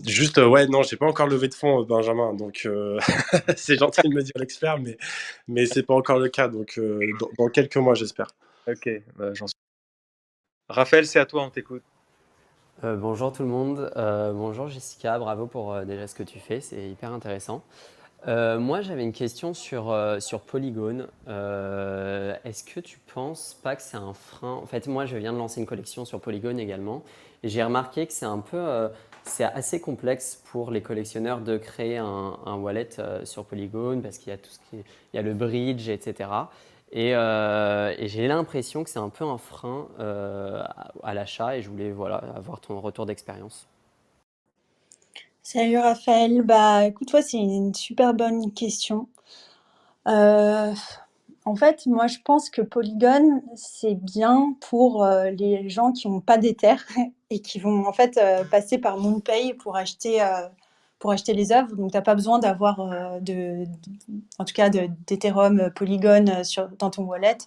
Juste, ouais, non, j'ai pas encore levé de fonds, Benjamin, donc c'est gentil de me dire l'expert, mais c'est pas encore le cas, donc dans quelques mois, j'espère. ok, j'en suis. Raphaël, c'est à toi, on t'écoute. Bonjour tout le monde. Bonjour Jessica, bravo pour déjà ce que tu fais, c'est hyper intéressant. Moi j'avais une question sur Polygon. Est-ce que tu penses pas que c'est un frein? En fait, moi je viens de lancer une collection sur Polygon également et j'ai remarqué que c'est assez complexe pour les collectionneurs de créer un wallet sur Polygon parce qu'il y a il y a le bridge, etc. Et j'ai l'impression que c'est un peu un frein à l'achat et je voulais voilà, avoir ton retour d'expérience. Salut Raphaël, bah écoute, toi, c'est une super bonne question. Euh, En fait, moi, je pense que Polygon, c'est bien pour les gens qui n'ont pas d'Ether et qui vont en fait passer par MoonPay pour acheter les œuvres. Donc, tu n'as pas besoin d'avoir en tout cas d'Ethereum Polygon dans ton wallet.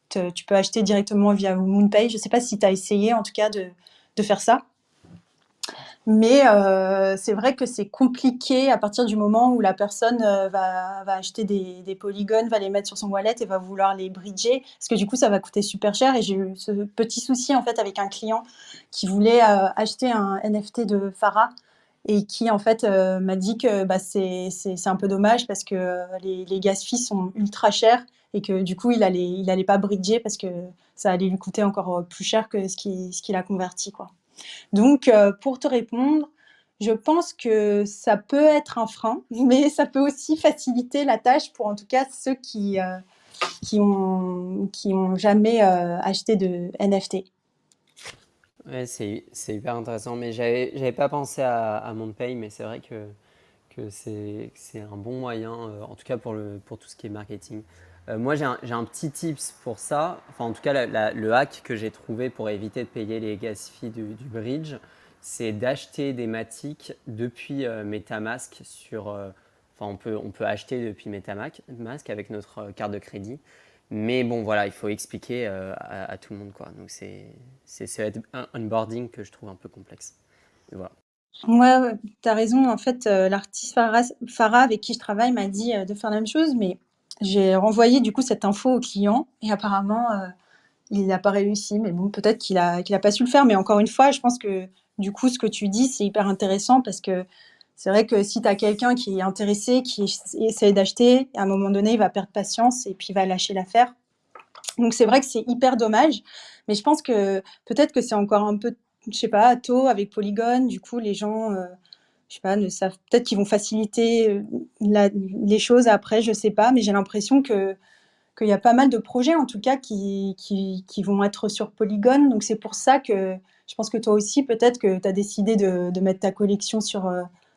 Tu peux acheter directement via MoonPay. Je ne sais pas si tu as essayé en tout cas de faire ça. Mais c'est vrai que c'est compliqué à partir du moment où la personne va acheter des polygones, va les mettre sur son wallet et va vouloir les bridger, parce que du coup, ça va coûter super cher. Et j'ai eu ce petit souci en fait avec un client qui voulait acheter un NFT de Farah et qui en fait m'a dit que bah, c'est un peu dommage parce que les gas fees sont ultra chers et que du coup, il allait pas bridger parce que ça allait lui coûter encore plus cher que ce qu'il a converti, quoi. Donc, pour te répondre, je pense que ça peut être un frein, mais ça peut aussi faciliter la tâche pour en tout cas ceux qui ont jamais acheté de NFT. Ouais, c'est hyper intéressant, mais j'avais pas pensé à MoonPay, mais c'est vrai que c'est un bon moyen, en tout cas pour tout ce qui est marketing. Moi, j'ai un petit tips pour ça. Enfin, en tout cas, le hack que j'ai trouvé pour éviter de payer les gas fees du bridge, c'est d'acheter des Matic depuis MetaMask enfin, on peut acheter depuis MetaMask avec notre carte de crédit. Mais bon, voilà, il faut expliquer à tout le monde, quoi. Donc, c'est un onboarding que je trouve un peu complexe. Et voilà. Ouais, ouais, t'as raison. En fait, l'artiste Farah avec qui je travaille m'a dit de faire la même chose, mais j'ai renvoyé du coup cette info au client et apparemment il n'a pas réussi. Mais bon, peut-être qu'il a pas su le faire. Mais encore une fois, je pense que du coup, ce que tu dis, c'est hyper intéressant parce que c'est vrai que si tu as quelqu'un qui est intéressé, qui essaie d'acheter, à un moment donné, il va perdre patience et puis il va lâcher l'affaire. Donc c'est vrai que c'est hyper dommage, mais je pense que peut-être que c'est encore un peu, je sais pas, tôt avec Polygon. Du coup, les gens, je sais pas, ne savent peut-être qu'ils vont faciliter les choses après, je sais pas, mais j'ai l'impression que qu'il y a pas mal de projets, en tout cas, qui vont être sur Polygon. Donc, c'est pour ça que je pense que toi aussi, peut-être que tu as décidé de mettre ta collection sur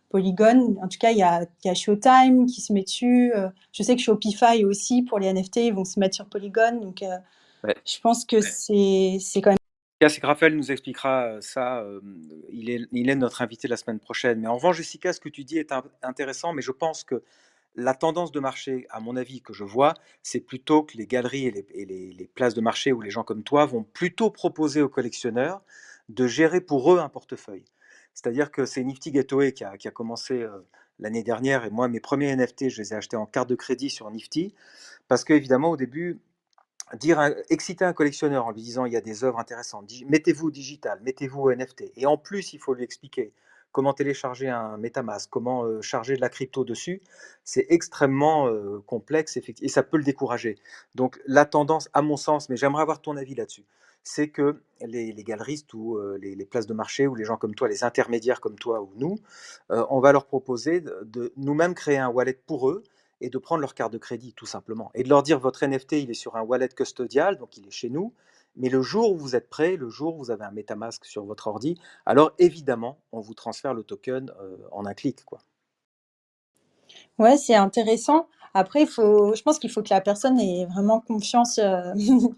Polygon. En tout cas, il y a Showtime qui se met dessus. Je sais que Shopify aussi, pour les NFT, ils vont se mettre sur Polygon. Donc, Ouais. je pense que c'est quand même. C'est que Raphaël nous expliquera ça. Il est notre invité la semaine prochaine. Mais en revanche, Jessica, ce que tu dis est intéressant, mais je pense que la tendance de marché, à mon avis, que je vois, c'est plutôt que les galeries et les places de marché ou les gens comme toi vont plutôt proposer aux collectionneurs de gérer pour eux un portefeuille. C'est-à-dire que c'est Nifty Gateway qui a commencé l'année dernière, et moi, mes premiers NFT, je les ai achetés en carte de crédit sur Nifty, parce qu'évidemment, au début, exciter un collectionneur en lui disant il y a des œuvres intéressantes, mettez-vous digital, mettez-vous NFT. Et en plus, il faut lui expliquer comment télécharger un MetaMask, comment charger de la crypto dessus. C'est extrêmement complexe et ça peut le décourager. Donc la tendance, à mon sens, mais j'aimerais avoir ton avis là-dessus, c'est que les galeristes ou les places de marché ou les gens comme toi, les intermédiaires comme toi ou nous, on va leur proposer de nous-mêmes créer un wallet pour eux et de prendre leur carte de crédit, tout simplement. Et de leur dire, votre NFT, il est sur un wallet custodial, donc il est chez nous, mais le jour où vous êtes prêt, le jour où vous avez un MetaMask sur votre ordi, alors évidemment, on vous transfère le token en un clic, quoi. Ouais, c'est intéressant. Après, je pense qu'il faut que la personne ait vraiment confiance,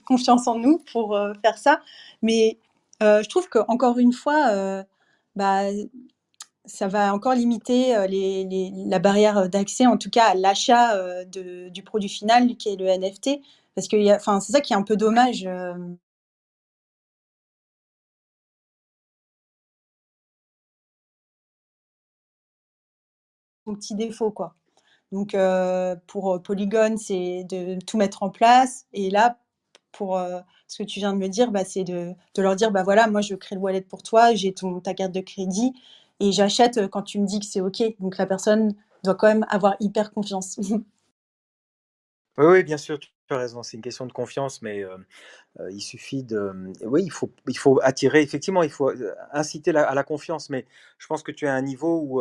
confiance en nous pour faire ça. Mais je trouve que encore une fois, bah, ça va encore limiter la barrière d'accès, en tout cas à l'achat du produit final qui est le NFT. Parce que enfin, c'est ça qui est un peu dommage. Son petit défaut, quoi. Donc, pour Polygon, c'est de tout mettre en place. Et là, pour ce que tu viens de me dire, bah, c'est de leur dire, bah voilà, moi je crée le wallet pour toi, j'ai ta carte de crédit et j'achète quand tu me dis que c'est OK. Donc la personne doit quand même avoir hyper confiance. Oui, oui, bien sûr, tu as raison, c'est une question de confiance, mais il suffit oui, il faut attirer, effectivement, il faut inciter à la confiance, mais je pense que tu es à un niveau où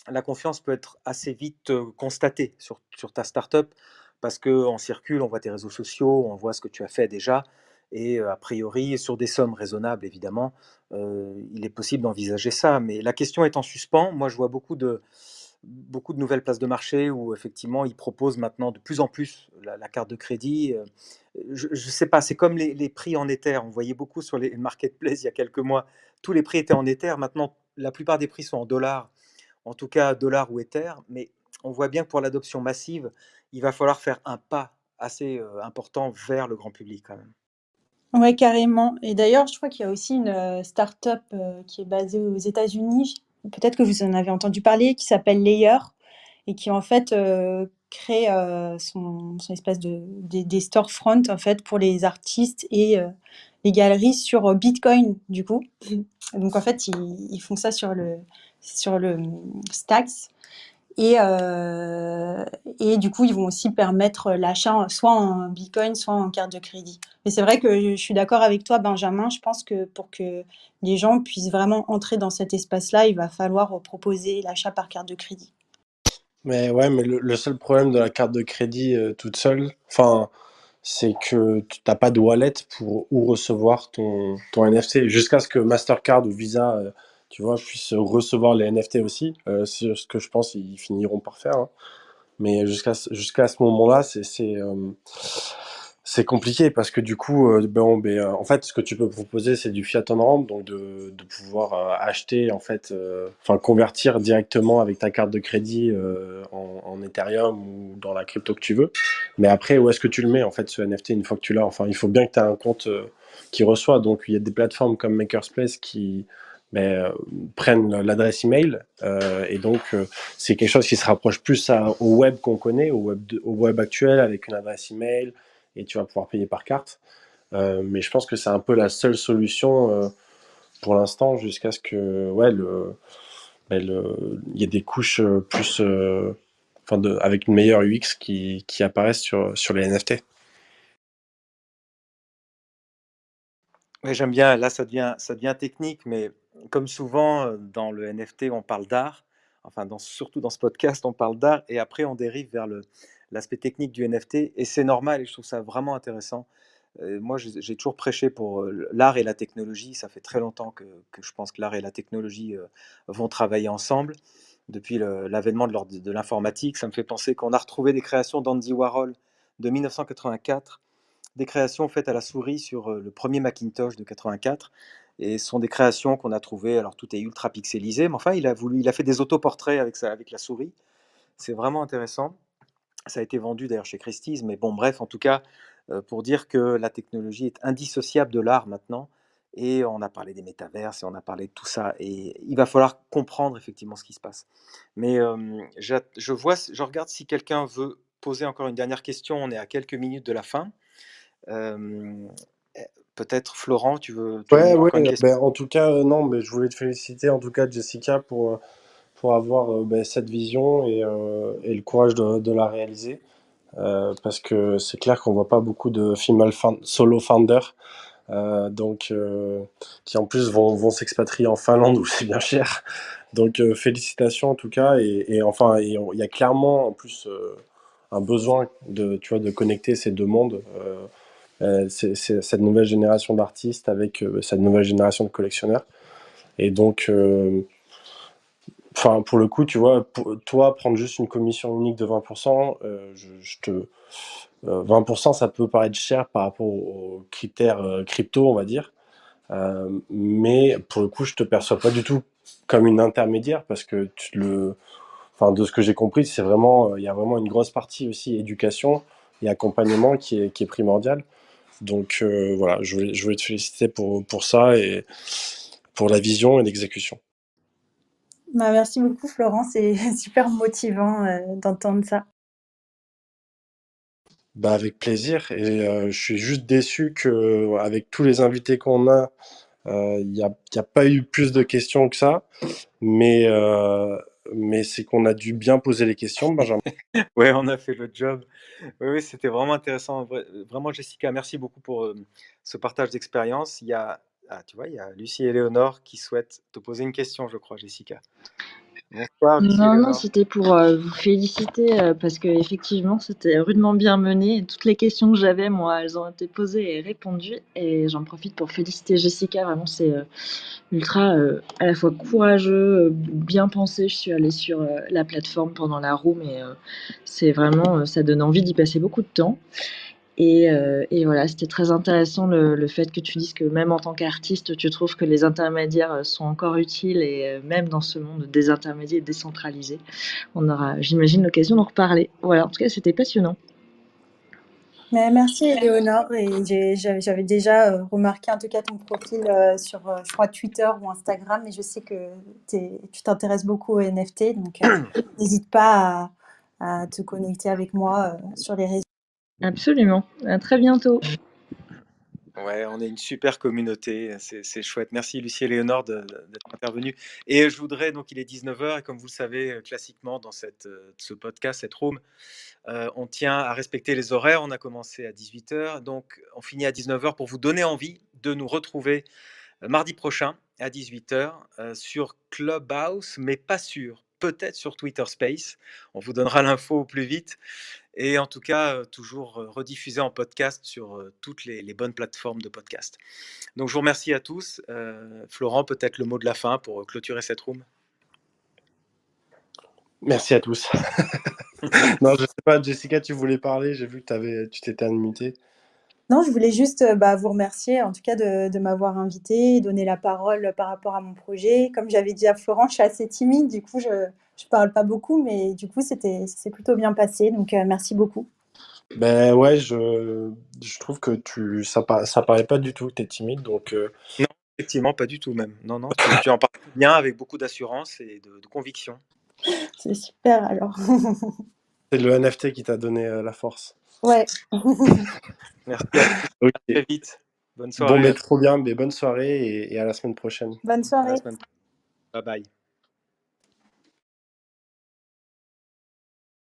la confiance peut être assez vite constatée sur ta startup parce qu'on circule, on voit tes réseaux sociaux, on voit ce que tu as fait déjà. Et a priori, sur des sommes raisonnables, évidemment, il est possible d'envisager ça. Mais la question est en suspens. Moi, je vois beaucoup de nouvelles places de marché où effectivement ils proposent maintenant de plus en plus la carte de crédit. Je ne sais pas, c'est comme les prix en Ether. On voyait beaucoup sur les marketplaces il y a quelques mois. Tous les prix étaient en Ether. Maintenant, la plupart des prix sont en dollars, en tout cas dollar ou Ether, mais on voit bien que pour l'adoption massive, il va falloir faire un pas assez important vers le grand public quand même. Ouais, carrément. Et d'ailleurs, je crois qu'il y a aussi une start-up qui est basée aux États-Unis. Peut-être que vous en avez entendu parler, qui s'appelle Layer et qui en fait crée son espèce des storefronts en fait pour les artistes et les galeries sur Bitcoin du coup. Donc en fait, ils font ça sur le Stacks. Et du coup, ils vont aussi permettre l'achat soit en Bitcoin, soit en carte de crédit. Mais c'est vrai que je suis d'accord avec toi, Benjamin. Je pense que pour que les gens puissent vraiment entrer dans cet espace-là, il va falloir proposer l'achat par carte de crédit. Mais ouais, mais le seul problème de la carte de crédit toute seule, enfin, c'est que tu n'as pas de wallet pour où recevoir ton NFT jusqu'à ce que Mastercard ou Visa, tu vois, puissent recevoir les NFT aussi. C'est ce que je pense ils finiront par faire, hein. Mais jusqu'à ce moment-là, c'est compliqué parce que du coup, en fait, ce que tu peux proposer, c'est du fiat on ramp, donc de pouvoir acheter, en fait, enfin, convertir directement avec ta carte de crédit en Ethereum ou dans la crypto que tu veux. Mais après, où est-ce que tu le mets, en fait, ce NFT, une fois que tu l'as? Enfin, il faut bien que tu aies un compte qui reçoit. Donc, il y a des plateformes comme Makerspace qui prennent l'adresse email et donc c'est quelque chose qui se rapproche plus au web qu'on connaît, au web actuel avec une adresse email et tu vas pouvoir payer par carte. Mais je pense que c'est un peu la seule solution pour l'instant jusqu'à ce que il y ait des couches plus avec une meilleure UX qui apparaissent sur les NFT. Oui, j'aime bien, là ça devient technique, mais comme souvent dans le NFT, on parle d'art, enfin surtout dans ce podcast, on parle d'art, et après on dérive vers l'aspect technique du NFT, et c'est normal, et je trouve ça vraiment intéressant. Moi, j'ai toujours prêché pour l'art et la technologie. Ça fait très longtemps que je pense que l'art et la technologie vont travailler ensemble. Depuis l'avènement de l'informatique, ça me fait penser qu'on a retrouvé des créations d'Andy Warhol de 1984, des créations faites à la souris sur le premier Macintosh de 84. Et ce sont des créations qu'on a trouvées, alors tout est ultra pixelisé, mais enfin il a fait des autoportraits avec la souris. C'est vraiment intéressant. Ça a été vendu d'ailleurs chez Christie's, mais bon, bref, en tout cas, pour dire que la technologie est indissociable de l'art maintenant. Et on a parlé des métaverses et on a parlé de tout ça. Et il va falloir comprendre effectivement ce qui se passe. Mais je regarde si quelqu'un veut poser encore une dernière question. On est à quelques minutes de la fin. Euh, Peut-être Florent, tu veux Ouais, ouais, encore une question? ben, en tout cas, non, mais je voulais te féliciter, en tout cas, Jessica, pour avoir ben, cette vision et le courage de la réaliser. Parce que c'est clair qu'on voit pas beaucoup de female solo founders, qui en plus vont s'expatrier en Finlande où c'est bien cher. Donc félicitations en tout cas, il y a clairement en plus un besoin tu vois, de connecter ces deux mondes. C'est cette nouvelle génération d'artistes avec cette nouvelle génération de collectionneurs. Et donc, enfin, pour le coup, tu vois, pour toi, prendre juste une commission unique de 20%, 20%, ça peut paraître cher par rapport aux critères crypto, on va dire. Mais pour le coup, je te perçois pas du tout comme une intermédiaire parce que enfin, de ce que j'ai compris, c'est vraiment, il y a vraiment une grosse partie aussi éducation et accompagnement qui est primordial. Donc voilà, je voulais te féliciter pour ça et pour la vision et l'exécution. Bah, merci beaucoup Florent, c'est super motivant d'entendre ça. Bah avec plaisir et je suis juste déçu que avec tous les invités qu'on a, il y a pas eu plus de questions que ça, mais euh, mais c'est qu'on a dû bien poser les questions, Benjamin. Ouais, on a fait le job. Oui, oui, c'était vraiment intéressant. Vraiment, Jessica, merci beaucoup pour ce partage d'expérience. Tu vois, il y a Lucie et Léonore qui souhaitent te poser une question, je crois, Jessica. Bonsoir, Lucie et Non, non, Léonore. c'était pour vous féliciter parce que effectivement, c'était rudement bien mené. Et toutes les questions que j'avais, moi, elles ont été posées et répondues. Et j'en profite pour féliciter Jessica. Vraiment, c'est ultra à la fois courageux, bien pensé. Je suis allée sur la plateforme pendant la room et c'est vraiment, ça donne envie d'y passer beaucoup de temps. Et voilà, c'était très intéressant le fait que tu dises que même en tant qu'artiste, tu trouves que les intermédiaires sont encore utiles et même dans ce monde des intermédiaires décentralisés. On aura, j'imagine, l'occasion d'en reparler. Voilà, en tout cas, c'était passionnant. Mais merci Éléonore, et j'avais déjà remarqué en tout cas ton profil sur, je crois, Twitter ou Instagram, et je sais que tu t'intéresses beaucoup aux NFT, donc n'hésite pas à te connecter avec moi sur les réseaux. Absolument. À très bientôt. Ouais, on est une super communauté, c'est chouette. Merci Lucie et Léonore d'être intervenus. Et je voudrais, donc il est 19h, et comme vous le savez, classiquement dans ce podcast, cette room, on tient à respecter les horaires. On a commencé à 18h, donc on finit à 19h pour vous donner envie de nous retrouver mardi prochain à 18h sur Clubhouse, mais pas sûr. Peut-être sur Twitter Space. On vous donnera l'info au plus vite. Et en tout cas, toujours rediffusé en podcast sur toutes les bonnes plateformes de podcast. Donc je vous remercie à tous. Florent, peut-être le mot de la fin pour clôturer cette room. Merci à tous. Non, je sais pas, Jessica, tu voulais parler, j'ai vu que tu t'étais unmutée. Non, je voulais juste bah, vous remercier en tout cas de m'avoir invité, donner la parole par rapport à mon projet. Comme j'avais dit à Florent, je suis assez timide, du coup je parle pas beaucoup, mais du coup ça s'est plutôt bien passé, donc merci beaucoup. Ben ouais, je trouve que ça paraît pas du tout que t'es timide, donc Non, effectivement, pas du tout même. Non, non, tu en parles bien avec beaucoup d'assurance et de conviction. C'est super alors. c'est le NFT qui t'a donné la force. Ouais. Merci à tous. À Ok. très vite. Bonne Bon, soirée mais à tous. trop bien, mais bonne soirée et à la semaine prochaine. Bonne À la soirée. semaine. Bye bye.